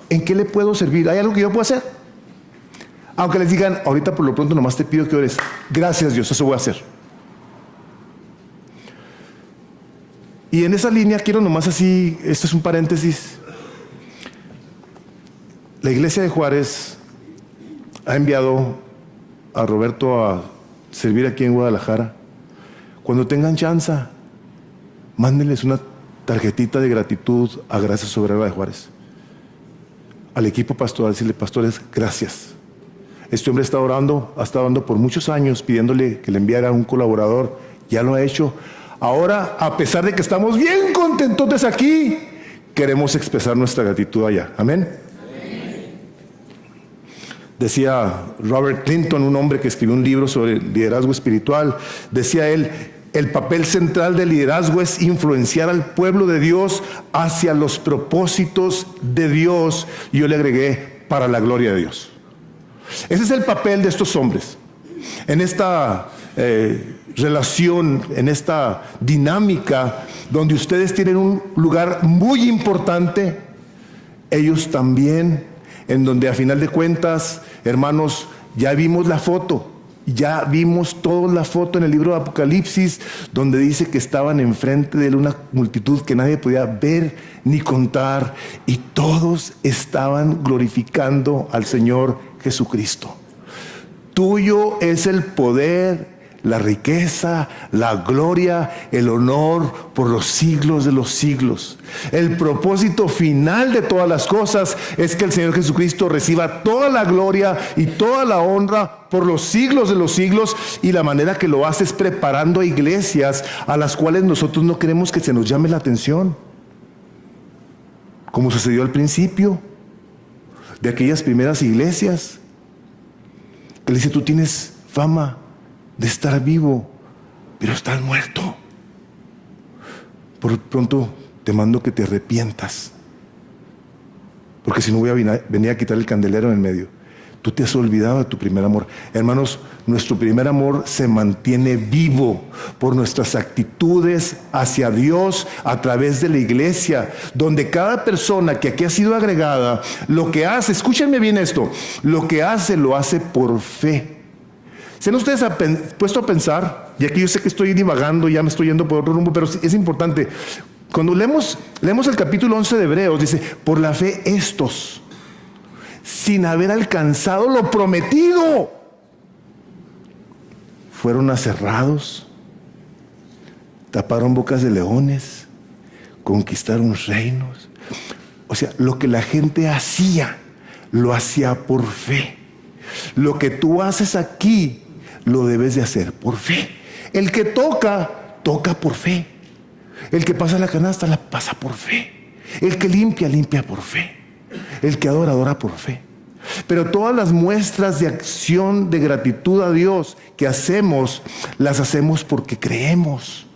¿en qué le puedo servir? ¿Hay algo que yo pueda hacer? Aunque les digan, ahorita por lo pronto nomás te pido que ores. Gracias Dios, eso voy a hacer. Y en esa línea quiero nomás así, esto es un paréntesis. La iglesia de Juárez ha enviado a Roberto a servir aquí en Guadalajara. Cuando tengan chance, mándenles una tarjetita de gratitud a Gracias Obrera de Juárez. Al equipo pastoral, decirle, pastores, gracias. Este hombre está orando, ha estado orando por muchos años, pidiéndole que le enviara un colaborador. Ya lo ha hecho. Ahora, a pesar de que estamos bien contentos aquí, queremos expresar nuestra gratitud allá. Amén. Decía Robert Clinton, un hombre que escribió un libro sobre liderazgo espiritual, decía él, el papel central del liderazgo es influenciar al pueblo de Dios hacia los propósitos de Dios. Y yo le agregué, para la gloria de Dios. Ese es el papel de estos hombres. En esta relación, en esta dinámica, donde ustedes tienen un lugar muy importante, ellos también, en donde a final de cuentas, hermanos, ya vimos la foto. Ya vimos toda la foto en el libro de Apocalipsis, donde dice que estaban enfrente de él una multitud que nadie podía ver ni contar, y todos estaban glorificando al Señor Jesucristo. Tuyo es el poder, la riqueza, la gloria, el honor por los siglos de los siglos. El propósito final de todas las cosas es que el Señor Jesucristo reciba toda la gloria y toda la honra por los siglos de los siglos, y la manera que lo hace es preparando a iglesias a las cuales nosotros no queremos que se nos llame la atención, como sucedió al principio de aquellas primeras iglesias, que le dice: tú tienes fama de estar vivo, pero estás muerto. Por pronto te mando que te arrepientas, porque si no voy a venir a quitar el candelero en el medio. Tú te has olvidado de tu primer amor. Hermanos, nuestro primer amor se mantiene vivo por nuestras actitudes hacia Dios a través de la iglesia, donde cada persona que aquí ha sido agregada, lo que hace, escúchenme bien esto, lo que hace, lo hace por fe. ¿Se han ustedes puesto a pensar? Y aquí yo sé que estoy divagando, ya me estoy yendo por otro rumbo, pero es importante. Cuando leemos el capítulo 11 de Hebreos, dice: por la fe estos, sin haber alcanzado lo prometido, fueron aserrados, taparon bocas de leones, conquistaron reinos. O sea, lo que la gente hacía, lo hacía por fe. Lo que tú haces aquí, lo debes de hacer por fe. El que toca, toca por fe. El que pasa la canasta, la pasa por fe. El que limpia, limpia por fe. El que adora, adora por fe. Pero todas las muestras de acción, de gratitud a Dios que hacemos, las hacemos porque creemos.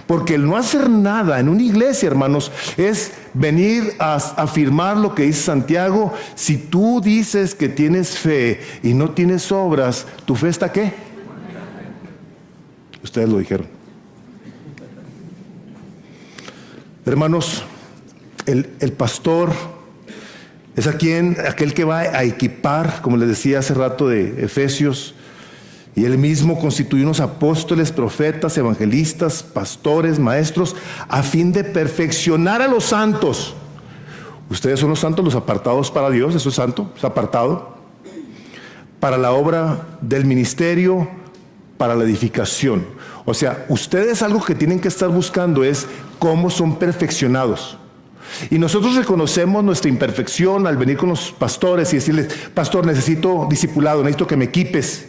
Porque el no hacer nada en una iglesia, hermanos, es venir a afirmar lo que dice Santiago: si tú dices que tienes fe y no tienes obras, ¿tu fe está qué? Ustedes lo dijeron. Hermanos, el pastor es aquel que va a equipar, como les decía hace rato de Efesios, y él mismo constituye unos apóstoles, profetas, evangelistas, pastores, maestros, a fin de perfeccionar a los santos. Ustedes son los santos, los apartados para Dios. Eso es santo, es apartado. Para la obra del ministerio, para la edificación. O sea, ustedes algo que tienen que estar buscando es cómo son perfeccionados. Y nosotros reconocemos nuestra imperfección al venir con los pastores y decirles: pastor, necesito discipulado, necesito que me equipes.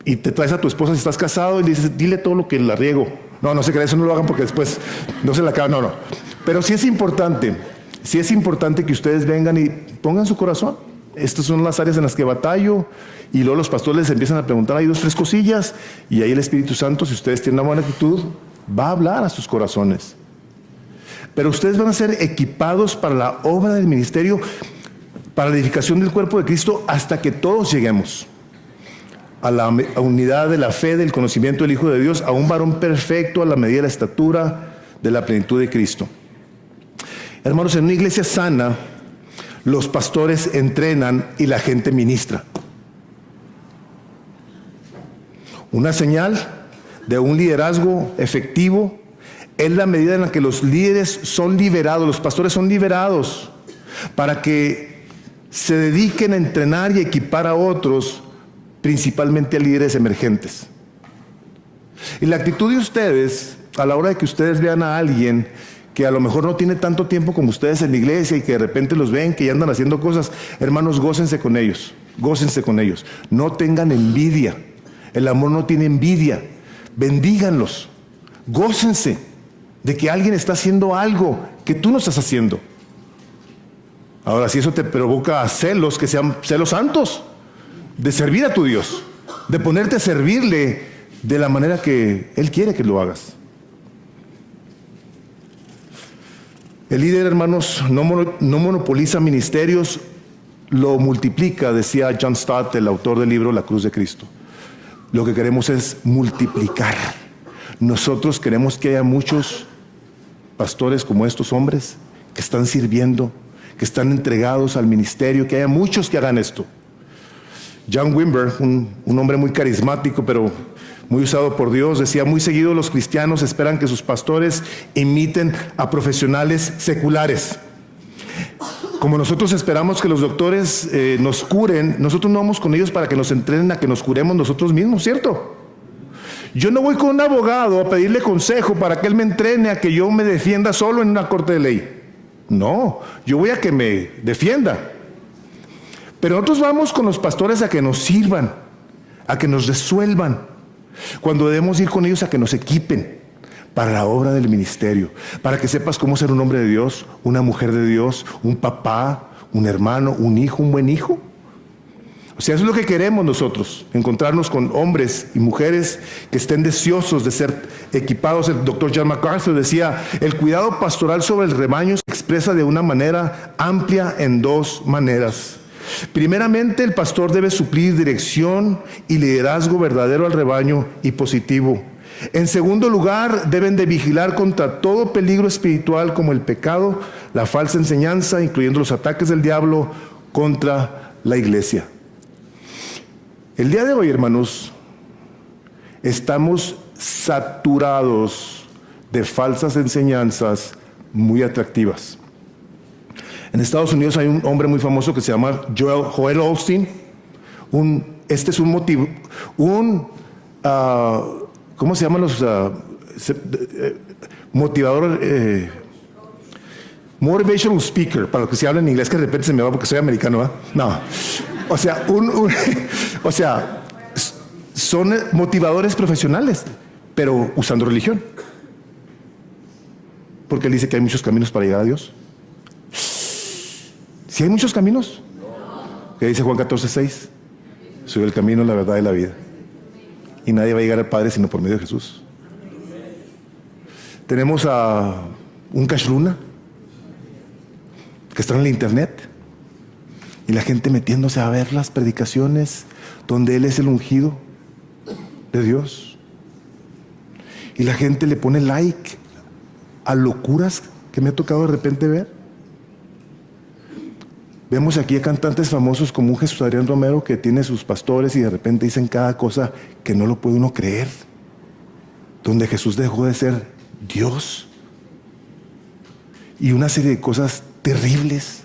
Y te traes a tu esposa si estás casado y le dices: dile todo lo que la riego. No se crean, eso no lo hagan porque después no se la acaban. No. Pero sí es importante que ustedes vengan y pongan su corazón. Estas son las áreas en las que batallo, y luego los pastores les empiezan a preguntar ahí 2, 3 cosillas, y ahí el Espíritu Santo, si ustedes tienen una buena actitud, va a hablar a sus corazones. Pero ustedes van a ser equipados para la obra del ministerio, para la edificación del cuerpo de Cristo, hasta que todos lleguemos a la unidad de la fe, del conocimiento del Hijo de Dios, a un varón perfecto, a la medida de la estatura de la plenitud de Cristo. Hermanos, en una iglesia sana, los pastores entrenan y la gente ministra. Una señal de un liderazgo efectivo es la medida en la que los líderes son liberados, los pastores son liberados, para que se dediquen a entrenar y equipar a otros, principalmente a líderes emergentes. Y la actitud de ustedes, a la hora de que ustedes vean a alguien que a lo mejor no tiene tanto tiempo como ustedes en la iglesia y que de repente los ven que ya andan haciendo cosas, hermanos, gócense con ellos, no tengan envidia. El amor no tiene envidia. Bendíganlos, gócense de que alguien está haciendo algo que tú no estás haciendo. Ahora, si eso te provoca celos, que sean celos santos, de servir a tu Dios, de ponerte a servirle de la manera que Él quiere que lo hagas. El líder, hermanos, no monopoliza ministerios lo multiplica, decía John Stott, el autor del libro La Cruz de Cristo. Lo que queremos es multiplicar. Nosotros queremos que haya muchos pastores como estos hombres que están sirviendo, que están entregados al ministerio, que haya muchos que hagan esto. John Wimber, un hombre muy carismático, pero muy usado por Dios, decía: muy seguido los cristianos esperan que sus pastores imiten a profesionales seculares. Como nosotros esperamos que los doctores nos curen, nosotros no vamos con ellos para que nos entrenen a que nos curemos nosotros mismos, ¿cierto? Yo no voy con un abogado a pedirle consejo para que él me entrene a que yo me defienda solo en una corte de ley. No, yo voy a que me defienda. Pero nosotros vamos con los pastores a que nos sirvan, a que nos resuelvan, cuando debemos ir con ellos a que nos equipen para la obra del ministerio, para que sepas cómo ser un hombre de Dios, una mujer de Dios, un papá, un hermano, un hijo, un buen hijo. O sea, eso es lo que queremos nosotros, encontrarnos con hombres y mujeres que estén deseosos de ser equipados. El doctor John MacArthur decía: el cuidado pastoral sobre el rebaño se expresa de una manera amplia en dos maneras. Primeramente, el pastor debe suplir dirección y liderazgo verdadero al rebaño y positivo. En segundo lugar, deben de vigilar contra todo peligro espiritual como el pecado, la falsa enseñanza, incluyendo los ataques del diablo contra la iglesia. El día de hoy, hermanos, estamos saturados de falsas enseñanzas muy atractivas. En Estados Unidos hay un hombre muy famoso que se llama Joel Osteen. Este es un motivo, ¿cómo se llaman los motivador? Motivational speaker, para los que se hablan en inglés, que de repente se me va porque soy americano, ¿verdad? No. O sea, son motivadores profesionales, pero usando religión. Porque él dice que hay muchos caminos para llegar a Dios. ¿Sí hay muchos caminos? ¿Qué dice Juan 14:6? Soy el camino, la verdad y la vida. Y nadie va a llegar al Padre sino por medio de Jesús. Tenemos a un Cash Luna que está en el internet y la gente metiéndose a ver las predicaciones donde él es el ungido de Dios, y la gente le pone like a locuras que me ha tocado de repente ver. Vemos aquí a cantantes famosos como un Jesús Adrián Romero que tiene sus pastores y de repente dicen cada cosa que no lo puede uno creer, donde Jesús dejó de ser Dios, y una serie de cosas terribles.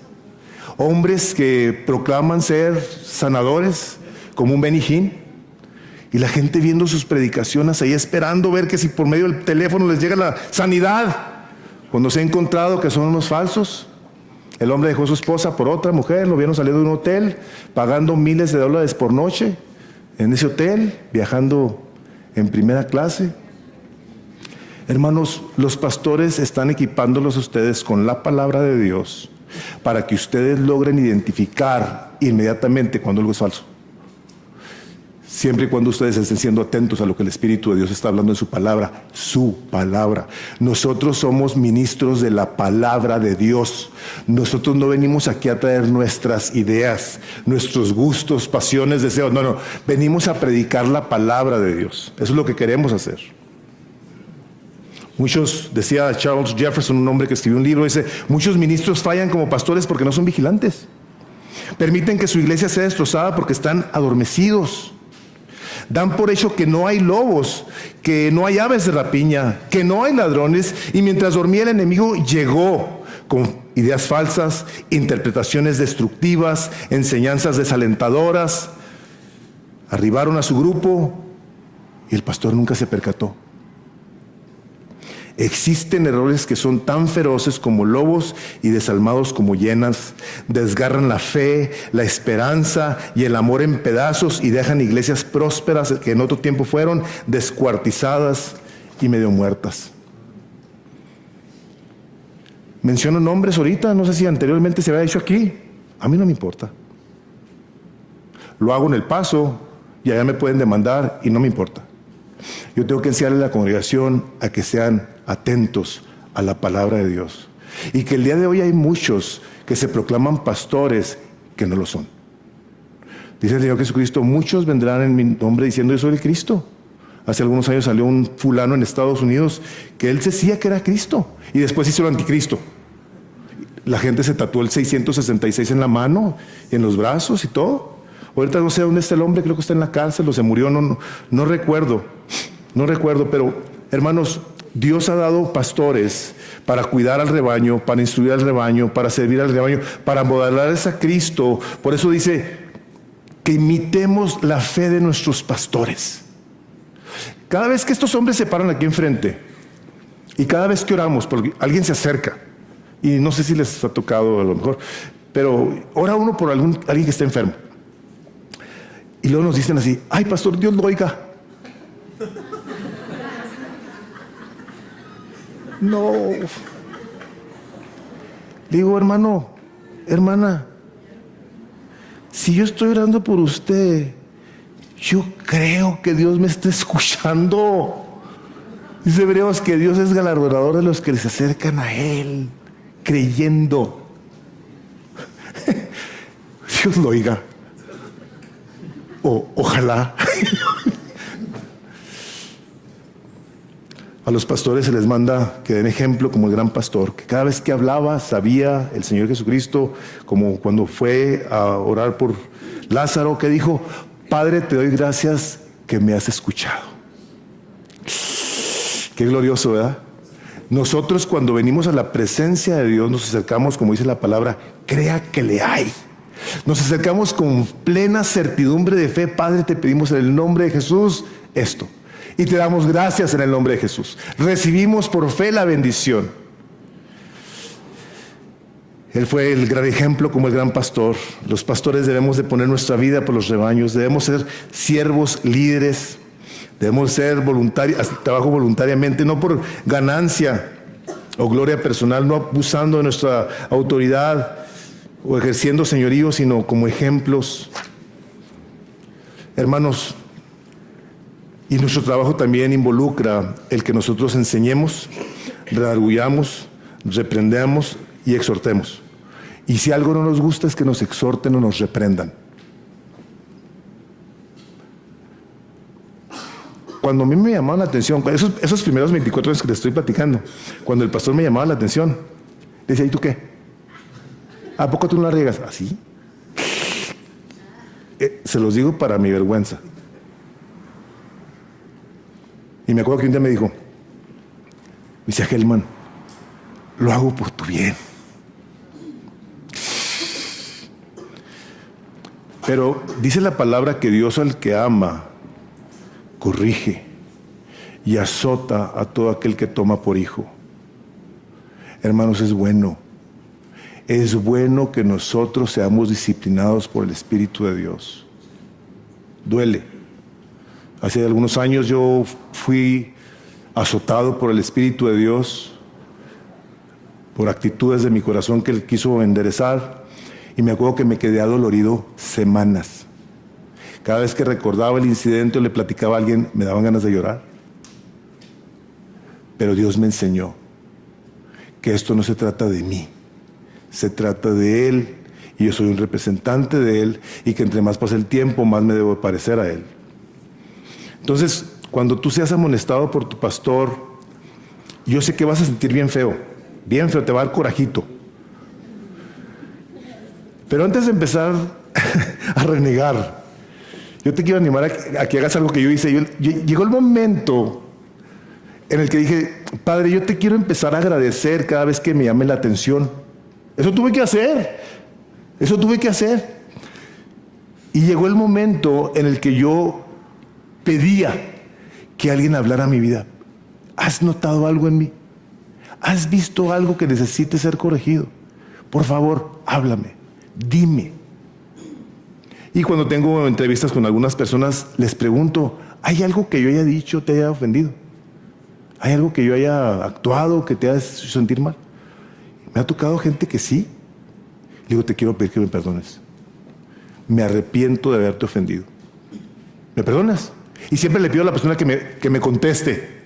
Hombres que proclaman ser sanadores como un Benny Hinn, y la gente viendo sus predicaciones ahí esperando ver que si por medio del teléfono les llega la sanidad, cuando se ha encontrado que son unos falsos. El hombre dejó a su esposa por otra mujer, lo vieron salir de un hotel, pagando miles de dólares por noche en ese hotel, viajando en primera clase. Hermanos, los pastores están equipándolos a ustedes con la palabra de Dios para que ustedes logren identificar inmediatamente cuando algo es falso. Siempre y cuando ustedes estén siendo atentos a lo que el Espíritu de Dios está hablando en su palabra. Su palabra. Nosotros somos ministros de la palabra de Dios. Nosotros no venimos aquí a traer nuestras ideas, nuestros gustos, pasiones, deseos. No. Venimos a predicar la palabra de Dios. Eso es lo que queremos hacer. Muchos, decía Charles Jefferson, un hombre que escribió un libro, dice: muchos ministros fallan como pastores porque no son vigilantes. Permiten que su iglesia sea destrozada porque están adormecidos. Dan por hecho que no hay lobos, que no hay aves de rapiña, que no hay ladrones, y mientras dormía el enemigo llegó con ideas falsas, interpretaciones destructivas, enseñanzas desalentadoras. Arribaron a su grupo y el pastor nunca se percató. Existen errores que son tan feroces como lobos y desalmados como hienas. Desgarran la fe, la esperanza y el amor en pedazos y dejan iglesias prósperas que en otro tiempo fueron descuartizadas y medio muertas. Menciono nombres ahorita, no sé si anteriormente se había hecho aquí. A mí no me importa. Lo hago en El Paso y allá me pueden demandar y no me importa. Yo tengo que enseñarle a la congregación a que sean atentos a la palabra de Dios. Y que el día de hoy hay muchos que se proclaman pastores que no lo son. Dice el Señor Jesucristo, muchos vendrán en mi nombre diciendo yo soy el Cristo. Hace algunos años salió un fulano en Estados Unidos que él decía que era Cristo y después hizo el anticristo. La gente se tatuó el 666 en la mano, en los brazos y todo. Ahorita no sé dónde está el hombre, creo que está en la cárcel o se murió, no recuerdo, pero hermanos, Dios ha dado pastores para cuidar al rebaño, para instruir al rebaño, para servir al rebaño, para modelarles a Cristo. Por eso dice que imitemos la fe de nuestros pastores. Cada vez que estos hombres se paran aquí enfrente y cada vez que oramos, porque alguien se acerca, y no sé si les ha tocado a lo mejor, pero ora uno por alguien que está enfermo. Y luego nos dicen así, ay pastor, Dios lo oiga. No. Digo, hermano, hermana, si yo estoy orando por usted, yo creo que Dios me está escuchando. Dice Hebreos que Dios es galardonador de los que se acercan a Él, creyendo. Dios lo oiga. Ojalá. A los pastores se les manda que den ejemplo como el gran pastor, que cada vez que hablaba sabía el Señor Jesucristo, como cuando fue a orar por Lázaro, que dijo, Padre, te doy gracias que me has escuchado. Qué glorioso, ¿verdad? Nosotros cuando venimos a la presencia de Dios nos acercamos, como dice la palabra, crea que le hay. Nos acercamos con plena certidumbre de fe. Padre, te pedimos en el nombre de Jesús esto. Y te damos gracias en el nombre de Jesús. Recibimos por fe la bendición. Él fue el gran ejemplo como el gran pastor. Los pastores debemos de poner nuestra vida por los rebaños. Debemos ser siervos, líderes. Debemos ser voluntarios, trabajo voluntariamente, no por ganancia o gloria personal, no abusando de nuestra autoridad o ejerciendo señorío, sino como ejemplos. Hermanos, y nuestro trabajo también involucra el que nosotros enseñemos, redarguyamos, reprendamos y exhortemos. Y si algo no nos gusta es que nos exhorten o nos reprendan. Cuando a mí me llamaba la atención, esos primeros 24 años que les estoy platicando, cuando el pastor me llamaba la atención, decía, ¿y tú qué? ¿A poco tú no la riegas? ¿Así? Se los digo para mi vergüenza. Y me acuerdo que un día me dijo, dice Helman, lo hago por tu bien. Pero dice la palabra que Dios al que ama, corrige y azota a todo aquel que toma por hijo. Hermanos, es bueno. Es bueno que nosotros seamos disciplinados por el Espíritu de Dios. Duele. Hace algunos años yo fui azotado por el Espíritu de Dios, por actitudes de mi corazón que Él quiso enderezar, y me acuerdo que me quedé adolorido semanas. Cada vez que recordaba el incidente o le platicaba a alguien, me daban ganas de llorar. Pero Dios me enseñó que esto no se trata de mí, se trata de Él, y yo soy un representante de Él, y que entre más pase el tiempo, más me debo parecer a Él. Entonces, cuando tú seas amonestado por tu pastor, yo sé que vas a sentir bien feo, te va a dar corajito. Pero antes de empezar a renegar, yo te quiero animar a que hagas algo que yo hice. Llegó el momento en el que dije, Padre, yo te quiero empezar a agradecer cada vez que me llame la atención. Eso tuve que hacer. Y llegó el momento en el que yo pedía que alguien hablara a mi vida. ¿Has notado algo en mí? ¿Has visto algo que necesite ser corregido? Por favor, háblame, dime. Y cuando tengo entrevistas con algunas personas, les pregunto, ¿hay algo que yo haya dicho te haya ofendido? ¿Hay algo que yo haya actuado que te haya hecho sentir mal? Me ha tocado gente que sí. Le digo, te quiero pedir que me perdones. Me arrepiento de haberte ofendido. ¿Me perdonas? Y siempre le pido a la persona que me conteste.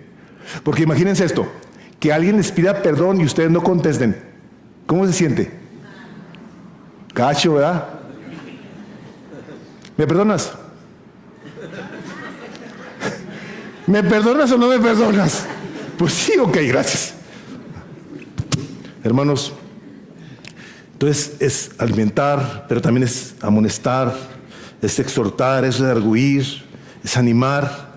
Porque imagínense esto, que alguien les pida perdón y ustedes no contesten. ¿Cómo se siente? Gacho, ¿verdad? ¿Me perdonas? ¿Me perdonas o no me perdonas? Pues sí, ok, gracias. Hermanos, entonces es alimentar, pero también es amonestar, es exhortar, es redarguir, es animar.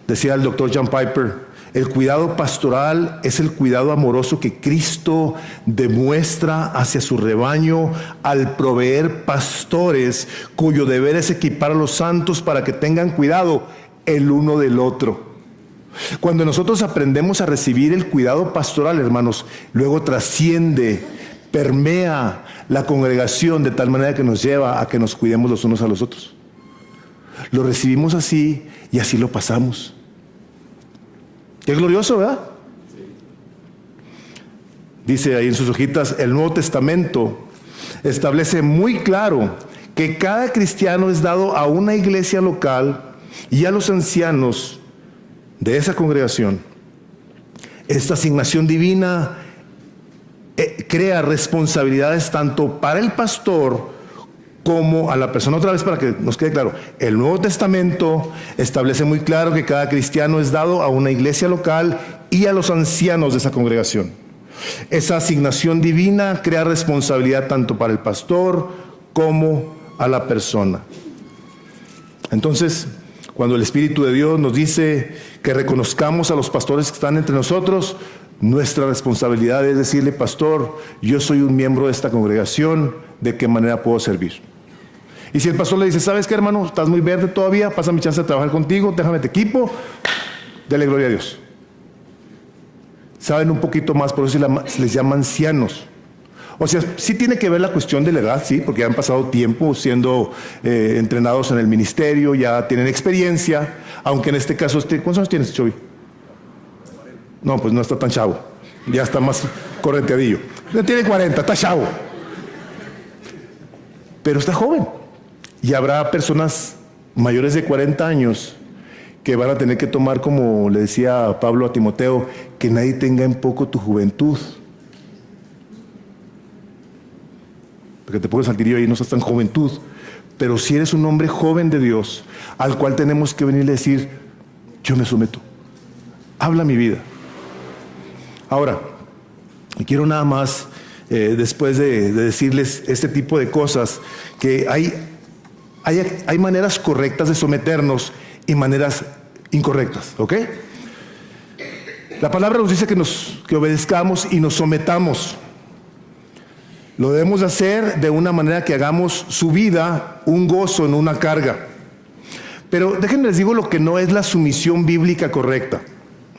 Decía el doctor John Piper, el cuidado pastoral es el cuidado amoroso que Cristo demuestra hacia su rebaño al proveer pastores cuyo deber es equipar a los santos para que tengan cuidado el uno del otro. Cuando nosotros aprendemos a recibir el cuidado pastoral, hermanos, luego trasciende, permea la congregación de tal manera que nos lleva a que nos cuidemos los unos a los otros. Lo recibimos así y así lo pasamos. Qué glorioso, ¿verdad? Dice ahí en sus hojitas, el Nuevo Testamento establece muy claro que cada cristiano es dado a una iglesia local y a los ancianos de esa congregación. Esta asignación divina crea responsabilidades tanto para el pastor como a la persona. Otra vez para que nos quede claro, el Nuevo Testamento establece muy claro que cada cristiano es dado a una iglesia local y a los ancianos de esa congregación. Esa asignación divina crea responsabilidad tanto para el pastor como a la persona. Entonces, cuando el Espíritu de Dios nos dice que reconozcamos a los pastores que están entre nosotros, nuestra responsabilidad es decirle, pastor, yo soy un miembro de esta congregación, ¿de qué manera puedo servir? Y si el pastor le dice, ¿sabes qué, hermano? Estás muy verde todavía, pasa mi chance de trabajar contigo, déjame te equipo, dele gloria a Dios. Saben un poquito más, por eso se les llama ancianos. O sea, sí tiene que ver la cuestión de la edad, sí, porque ya han pasado tiempo siendo entrenados en el ministerio, ya tienen experiencia, aunque en este caso, ¿cuántos años tienes, Chovy? No, pues no está tan chavo, ya está más correteadillo. Ya tiene 40, está chavo. Pero está joven. Y habrá personas mayores de 40 años que van a tener que tomar, como le decía Pablo a Timoteo, que nadie tenga en poco tu juventud. Porque te puedes sentir ahí, no estás tan juventud. Pero si eres un hombre joven de Dios, al cual tenemos que venirle a decir, yo me someto. Habla mi vida. Ahora, quiero nada más, después de decirles este tipo de cosas, que hay maneras correctas de someternos y maneras incorrectas, ¿ok? La palabra nos dice que obedezcamos y nos sometamos. Lo debemos de hacer de una manera que hagamos su vida un gozo, no una carga. Pero déjenme les digo lo que no es la sumisión bíblica correcta,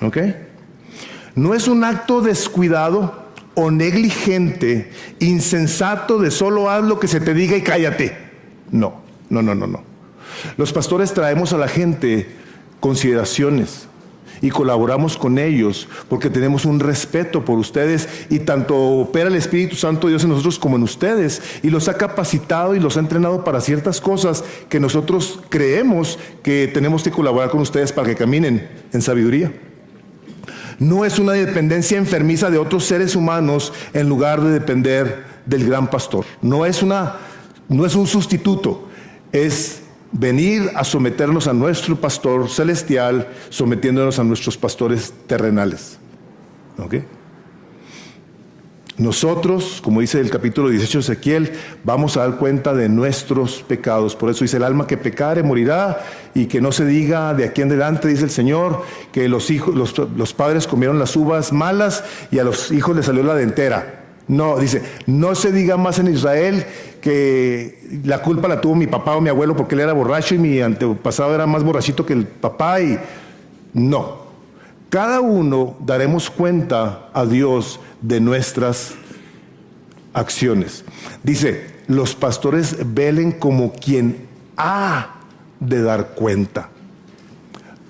¿ok? No es un acto descuidado o negligente, insensato de solo haz lo que se te diga y cállate. No. Los pastores traemos a la gente consideraciones y colaboramos con ellos porque tenemos un respeto por ustedes y tanto opera el Espíritu Santo de Dios en nosotros como en ustedes y los ha capacitado y los ha entrenado para ciertas cosas que nosotros creemos que tenemos que colaborar con ustedes para que caminen en sabiduría. No es una dependencia enfermiza de otros seres humanos en lugar de depender del gran pastor. No es un sustituto, es venir a someternos a nuestro pastor celestial, sometiéndonos a nuestros pastores terrenales. ¿Ok? Nosotros, como dice el capítulo 18 de Ezequiel, vamos a dar cuenta de nuestros pecados. Por eso dice, el alma que pecare morirá, y que no se diga de aquí en adelante, dice el Señor, que los padres comieron las uvas malas y a los hijos les salió la dentera. No, dice, no se diga más en Israel que la culpa la tuvo mi papá o mi abuelo porque él era borracho y mi antepasado era más borrachito que el papá. Y no, cada uno daremos cuenta a Dios de nuestras acciones. Dice, los pastores velen como quien ha de dar cuenta.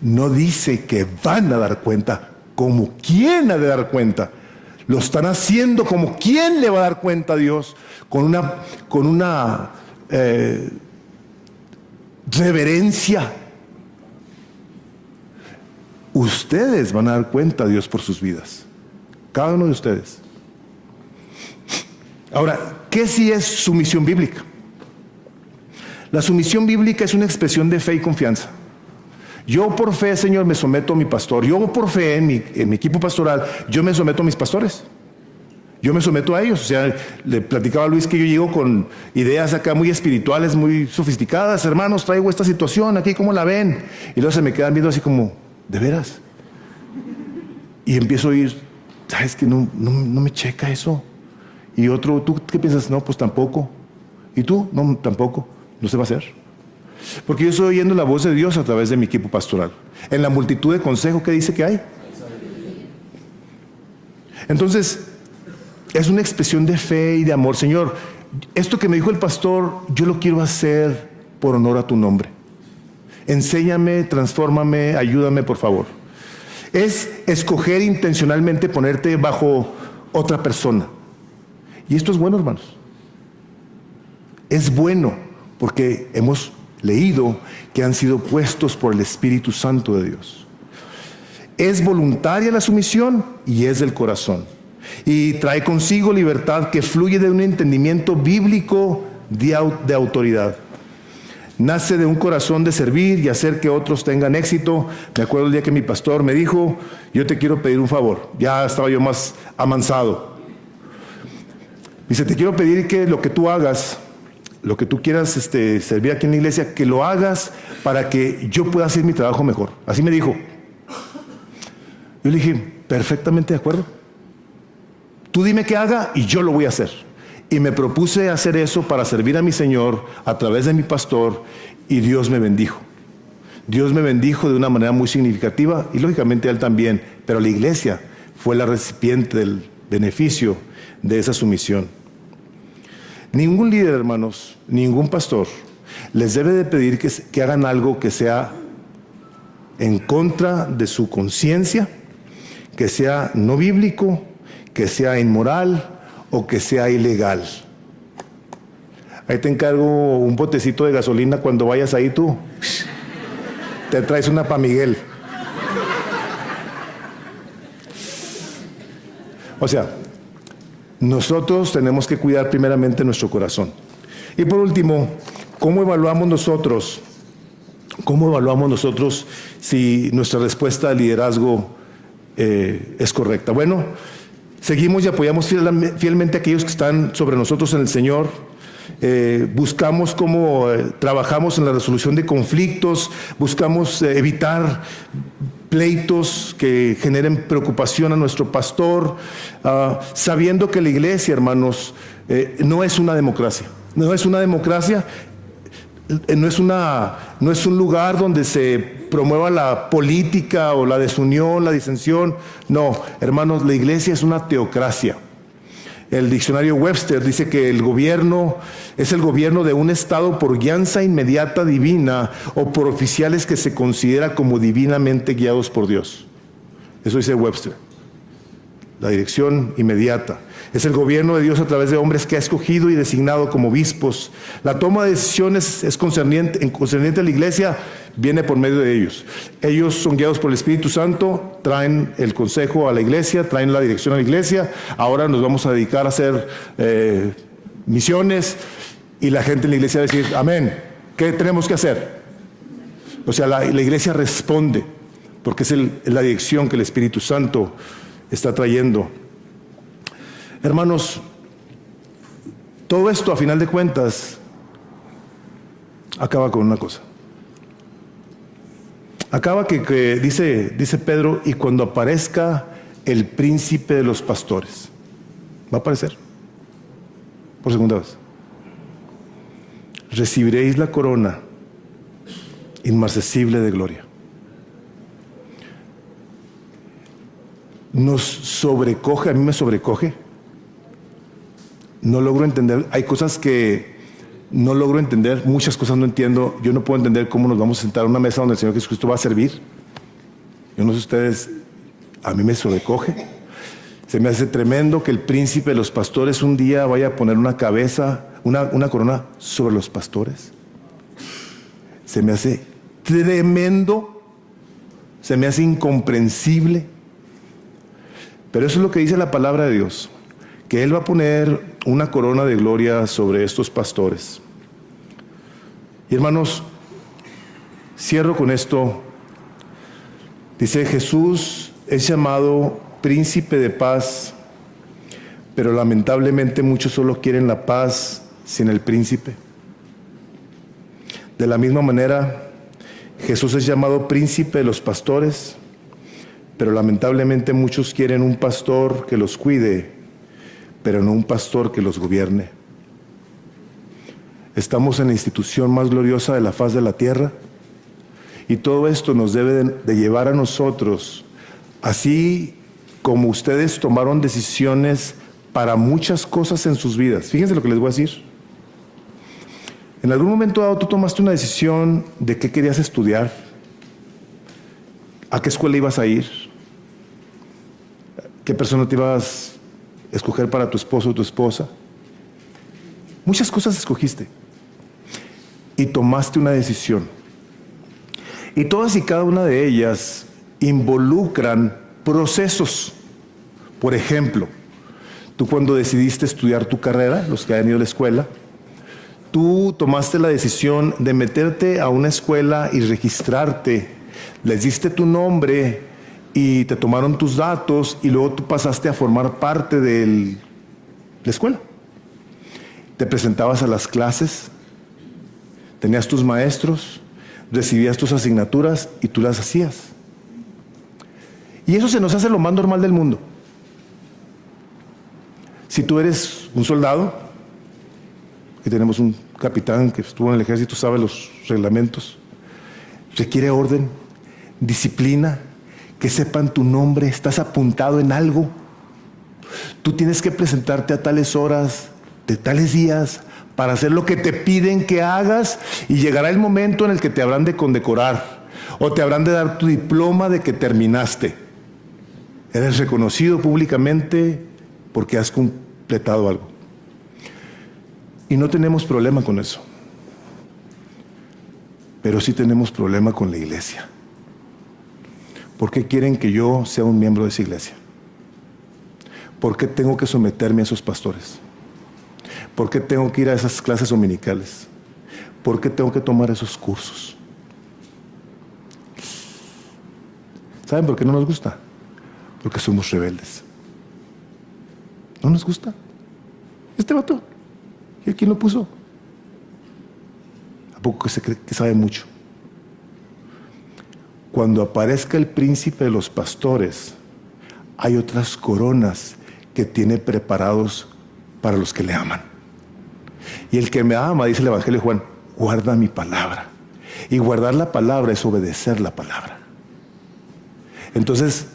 No dice que van a dar cuenta, como quien ha de dar cuenta. Lo están haciendo como quien le va a dar cuenta a Dios, con una reverencia. Ustedes van a dar cuenta a Dios por sus vidas. Cada uno de ustedes. Ahora, ¿qué sí es sumisión bíblica? La sumisión bíblica es una expresión de fe y confianza. Yo por fe, Señor, me someto a mi pastor. Yo por fe en mi equipo pastoral, yo me someto a mis pastores. Yo me someto a ellos. O sea, le platicaba a Luis que yo llego con ideas acá muy espirituales, muy sofisticadas. Hermanos, traigo esta situación aquí, ¿cómo la ven? Y luego se me quedan viendo así como, ¿de veras? Y empiezo a oír, ¿sabes que no me checa eso? Y otro, ¿tú qué piensas? No, pues tampoco. ¿Y tú? No, tampoco. No se va a hacer. Porque yo estoy oyendo la voz de Dios a través de mi equipo pastoral. En la multitud de consejos que dice que hay. Entonces, es una expresión de fe y de amor. Señor, esto que me dijo el pastor, yo lo quiero hacer por honor a tu nombre. Enséñame, transfórmame, ayúdame, por favor. Es escoger intencionalmente ponerte bajo otra persona. Y esto es bueno, hermanos. Es bueno porque hemos leído que han sido puestos por el Espíritu Santo de Dios. Es voluntaria la sumisión y es del corazón. Y trae consigo libertad que fluye de un entendimiento bíblico de autoridad. Nace de un corazón de servir y hacer que otros tengan éxito. Me acuerdo el día que mi pastor me dijo, yo te quiero pedir un favor. Ya estaba yo más amansado. Dice, te quiero pedir que lo que tú hagas, lo que tú quieras servir aquí en la iglesia, que lo hagas para que yo pueda hacer mi trabajo mejor. Así me dijo. Yo le dije, perfectamente de acuerdo. Tú dime qué haga y yo lo voy a hacer. Y me propuse hacer eso para servir a mi Señor a través de mi pastor y Dios me bendijo. Dios me bendijo de una manera muy significativa y lógicamente Él también, pero la iglesia fue la recipiente del beneficio de esa sumisión. Ningún líder, hermanos, ningún pastor les debe de pedir que hagan algo que sea en contra de su conciencia, que sea no bíblico, que sea inmoral o que sea ilegal. Ahí te encargo un botecito de gasolina cuando vayas ahí tú. Te traes una pa' Miguel. O sea, nosotros tenemos que cuidar primeramente nuestro corazón. Y por último, ¿cómo evaluamos nosotros si nuestra respuesta al liderazgo es correcta? Bueno, seguimos y apoyamos fielmente a aquellos que están sobre nosotros en el Señor. Buscamos cómo trabajamos en la resolución de conflictos, buscamos evitar pleitos que generen preocupación a nuestro pastor, sabiendo que la iglesia, hermanos, no es una democracia. No es una democracia, no es un lugar donde se promueva la política o la desunión, la disensión. No, hermanos, la iglesia es una teocracia. El diccionario Webster dice que el gobierno es el gobierno de un estado por guianza inmediata divina o por oficiales que se considera como divinamente guiados por Dios. Eso dice Webster. La dirección inmediata. Es el gobierno de Dios a través de hombres que ha escogido y designado como obispos. La toma de decisiones es concerniente a la iglesia, viene por medio de ellos. Ellos son guiados por el Espíritu Santo, traen el consejo a la iglesia, traen la dirección a la iglesia. Ahora nos vamos a dedicar a hacer misiones y la gente en la iglesia va a decir, amén, ¿qué tenemos que hacer? O sea, la iglesia responde porque es la dirección que el Espíritu Santo está trayendo. Hermanos, todo esto a final de cuentas acaba con una cosa. Acaba que dice Pedro, y cuando aparezca el príncipe de los pastores, va a aparecer por segunda vez. Recibiréis la corona inmarcesible de gloria. Nos sobrecoge, a mí me sobrecoge. No logro entender, hay cosas que no logro entender, muchas cosas no entiendo. Yo no puedo entender cómo nos vamos a sentar a una mesa donde el Señor Jesucristo va a servir. Yo no sé ustedes, a mí me sobrecoge. Se me hace tremendo que el príncipe de los pastores un día vaya a poner una cabeza, una corona sobre los pastores. Se me hace tremendo, se me hace incomprensible. Pero eso es lo que dice la palabra de Dios, que Él va a poner una corona de gloria sobre estos pastores. Y hermanos, cierro con esto. Dice, Jesús es llamado príncipe de paz, pero lamentablemente muchos solo quieren la paz sin el príncipe. De la misma manera, Jesús es llamado príncipe de los pastores, pero lamentablemente muchos quieren un pastor que los cuide, pero no un pastor que los gobierne. Estamos en la institución más gloriosa de la faz de la tierra, y todo esto nos debe de llevar a nosotros, así como ustedes tomaron decisiones para muchas cosas en sus vidas. Fíjense lo que les voy a decir. En algún momento dado tú tomaste una decisión de qué querías estudiar, a qué escuela ibas a ir, qué persona te ibas a escoger para tu esposo o tu esposa. Muchas cosas escogiste y tomaste una decisión. Y todas y cada una de ellas involucran procesos. Por ejemplo, tú cuando decidiste estudiar tu carrera, los que han ido a la escuela, tú tomaste la decisión de meterte a una escuela y registrarte. Les diste tu nombre y te tomaron tus datos y luego tú pasaste a formar parte de la escuela. Te presentabas a las clases, tenías tus maestros, recibías tus asignaturas y tú las hacías. Y eso se nos hace lo más normal del mundo. Si tú eres un soldado, que tenemos un capitán que estuvo en el ejército, sabe los reglamentos, requiere orden, disciplina, que sepan tu nombre, estás apuntado en algo. Tú tienes que presentarte a tales horas, de tales días, para hacer lo que te piden que hagas, y llegará el momento en el que te habrán de condecorar o te habrán de dar tu diploma de que terminaste. Eres reconocido públicamente porque has completado algo. Y no tenemos problema con eso. Pero sí tenemos problema con la iglesia. ¿Por qué quieren que yo sea un miembro de esa iglesia? ¿Por qué tengo que someterme a esos pastores? ¿Por qué tengo que ir a esas clases dominicales? ¿Por qué tengo que tomar esos cursos? ¿Saben por qué no nos gusta? Porque somos rebeldes. No nos gusta. Este vato, ¿y quién lo puso? ¿A poco que se cree que sabe mucho? Cuando aparezca el príncipe de los pastores, hay otras coronas que tiene preparados para los que le aman. Y el que me ama, dice el Evangelio de Juan, guarda mi palabra. Y guardar la palabra es obedecer la palabra. Entonces,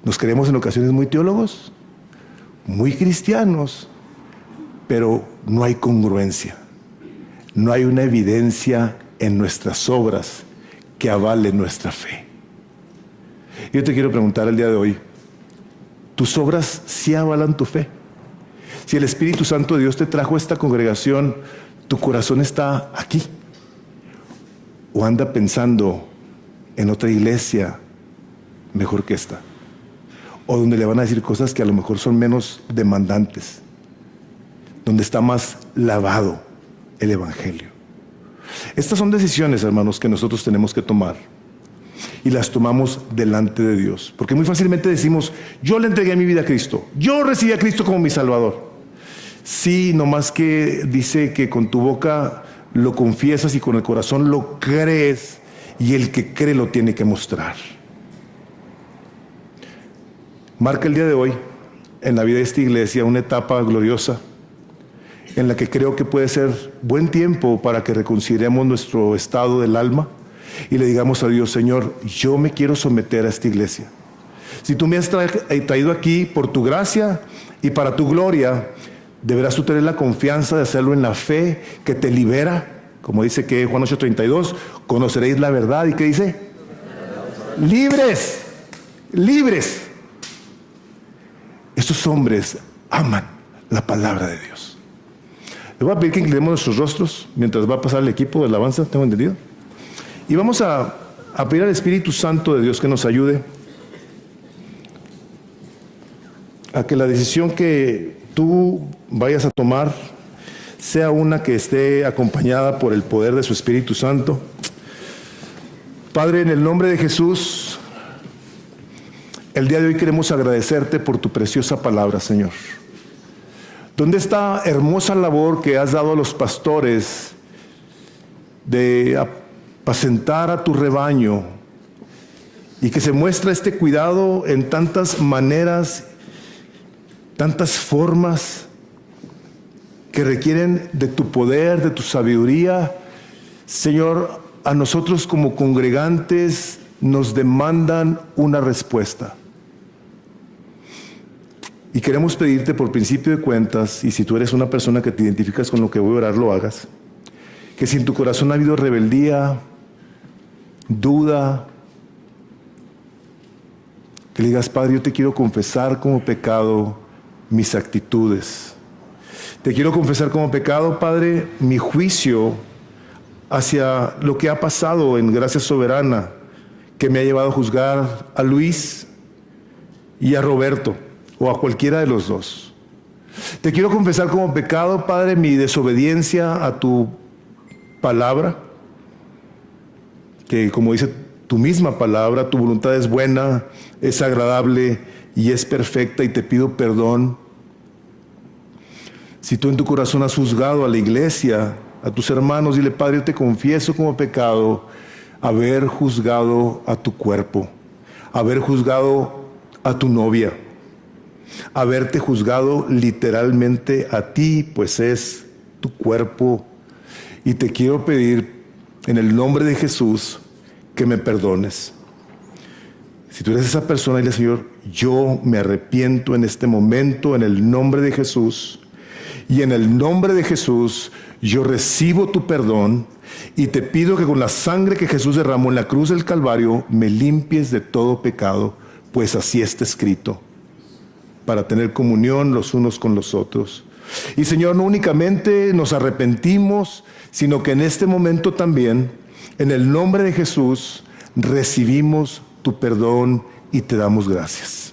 nos creemos en ocasiones muy teólogos, muy cristianos, pero no hay congruencia. No hay una evidencia en nuestras obras que avale nuestra fe. Yo te quiero preguntar el día de hoy, ¿tus obras sí avalan tu fe? Si el Espíritu Santo de Dios te trajo a esta congregación, ¿tu corazón está aquí? ¿O anda pensando en otra iglesia mejor que esta? ¿O donde le van a decir cosas que a lo mejor son menos demandantes? Donde está más lavado el Evangelio. Estas son decisiones, hermanos, que nosotros tenemos que tomar. Y las tomamos delante de Dios. Porque muy fácilmente decimos, yo le entregué mi vida a Cristo. Yo recibí a Cristo como mi Salvador. Sí, nomás que dice que con tu boca lo confiesas y con el corazón lo crees. Y el que cree lo tiene que mostrar. Marca el día de hoy, en la vida de esta iglesia, una etapa gloriosa en la que creo que puede ser buen tiempo para que reconciliemos nuestro estado del alma y le digamos a Dios, Señor, yo me quiero someter a esta iglesia. Si tú me has traído aquí por tu gracia y para tu gloria, deberás tú tener la confianza de hacerlo en la fe que te libera. Como dice que Juan 8:32, conoceréis la verdad. ¿Y qué dice? Libres, libres. Estos hombres aman la palabra de Dios. Les voy a pedir que inclinemos nuestros rostros mientras va a pasar el equipo de alabanza, tengo entendido. Y vamos a pedir al Espíritu Santo de Dios que nos ayude a que la decisión que tú vayas a tomar sea una que esté acompañada por el poder de su Espíritu Santo. Padre, en el nombre de Jesús, el día de hoy queremos agradecerte por tu preciosa palabra, Señor. ¿Dónde está hermosa labor que has dado a los pastores de apacentar a tu rebaño y que se muestra este cuidado en tantas maneras, tantas formas que requieren de tu poder, de tu sabiduría? Señor, a nosotros como congregantes nos demandan una respuesta. Y queremos pedirte por principio de cuentas, y si tú eres una persona que te identificas con lo que voy a orar, lo hagas, que si en tu corazón ha habido rebeldía, duda, que le digas: Padre, yo te quiero confesar como pecado mis actitudes. Te quiero confesar como pecado, Padre, mi juicio hacia lo que ha pasado en Gracia Soberana, que me ha llevado a juzgar a Luis y a Roberto, o a cualquiera de los dos. Te quiero confesar como pecado, Padre, mi desobediencia a tu palabra, que como dice tu misma palabra, tu voluntad es buena, es agradable y es perfecta, y te pido perdón. Si tú en tu corazón has juzgado a la iglesia, a tus hermanos, dile: Padre, yo te confieso como pecado haber juzgado a tu cuerpo, haber juzgado a tu novia, haberte juzgado literalmente a ti, pues es tu cuerpo. Y te quiero pedir en el nombre de Jesús que me perdones. Si tú eres esa persona, dile: Señor, yo me arrepiento en este momento en el nombre de Jesús, y en el nombre de Jesús yo recibo tu perdón, y te pido que con la sangre que Jesús derramó en la cruz del Calvario me limpies de todo pecado, pues así está escrito, para tener comunión los unos con los otros. Y Señor, no únicamente nos arrepentimos, sino que en este momento también, en el nombre de Jesús, recibimos tu perdón y te damos gracias.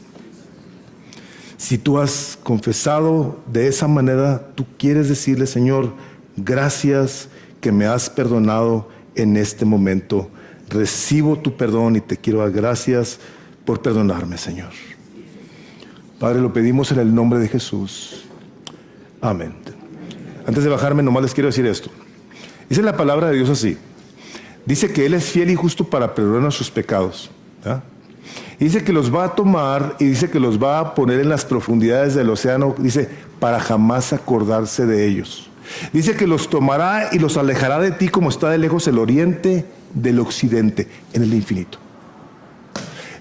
Si tú has confesado de esa manera, tú quieres decirle: Señor, gracias que me has perdonado en este momento. Recibo tu perdón y te quiero dar gracias por perdonarme, Señor. Padre, lo pedimos en el nombre de Jesús. Amén. Antes de bajarme, nomás les quiero decir esto. Dice la palabra de Dios así. Dice que Él es fiel y justo para perdonar nuestros pecados. ¿Ah? Y dice que los va a tomar, y dice que los va a poner en las profundidades del océano, dice, para jamás acordarse de ellos. Dice que los tomará y los alejará de ti como está de lejos el oriente del occidente, en el infinito.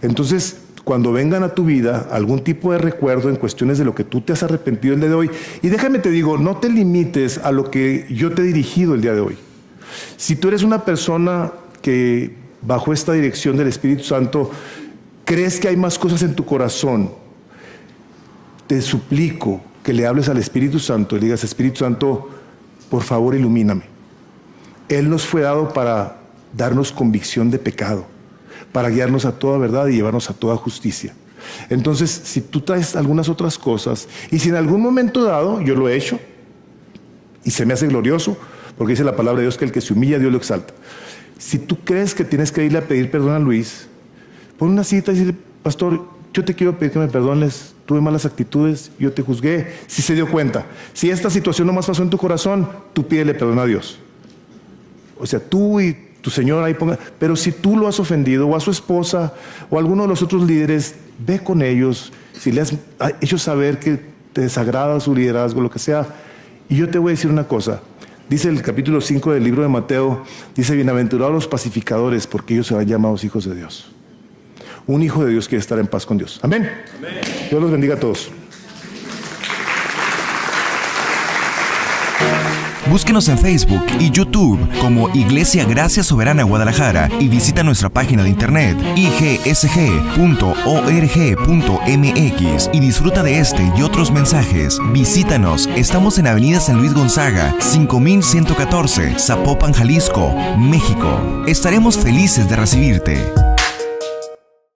Entonces, cuando vengan a tu vida algún tipo de recuerdo en cuestiones de lo que tú te has arrepentido el día de hoy, y déjame te digo, no te limites a lo que yo te he dirigido el día de hoy. Si tú eres una persona que bajo esta dirección del Espíritu Santo crees que hay más cosas en tu corazón, te suplico que le hables al Espíritu Santo y le digas: Espíritu Santo, por favor, ilumíname. Él nos fue dado para darnos convicción de pecado, para guiarnos a toda verdad y llevarnos a toda justicia. Entonces, si tú traes algunas otras cosas, y si en algún momento dado, yo lo he hecho, y se me hace glorioso, porque dice la palabra de Dios que el que se humilla, Dios lo exalta. Si tú crees que tienes que irle a pedir perdón a Luis, pon una cita y dile: Pastor, yo te quiero pedir que me perdones, tuve malas actitudes, yo te juzgué. Si se dio cuenta, si esta situación nomás pasó en tu corazón, tú pídele perdón a Dios. O sea, tú y tu Señor ahí ponga. Pero si tú lo has ofendido, o a su esposa, o a alguno de los otros líderes, ve con ellos. Si le has hecho saber que te desagrada su liderazgo, lo que sea. Y yo te voy a decir una cosa. Dice el capítulo 5 del libro de Mateo, dice: bienaventurados los pacificadores, porque ellos serán llamados hijos de Dios. Un hijo de Dios quiere estar en paz con Dios. Amén. Amén. Dios los bendiga a todos. Búsquenos en Facebook y YouTube como Iglesia Gracia Soberana Guadalajara y visita nuestra página de internet igsg.org.mx y disfruta de este y otros mensajes. Visítanos, estamos en Avenida San Luis Gonzaga, 5114, Zapopan, Jalisco, México. Estaremos felices de recibirte.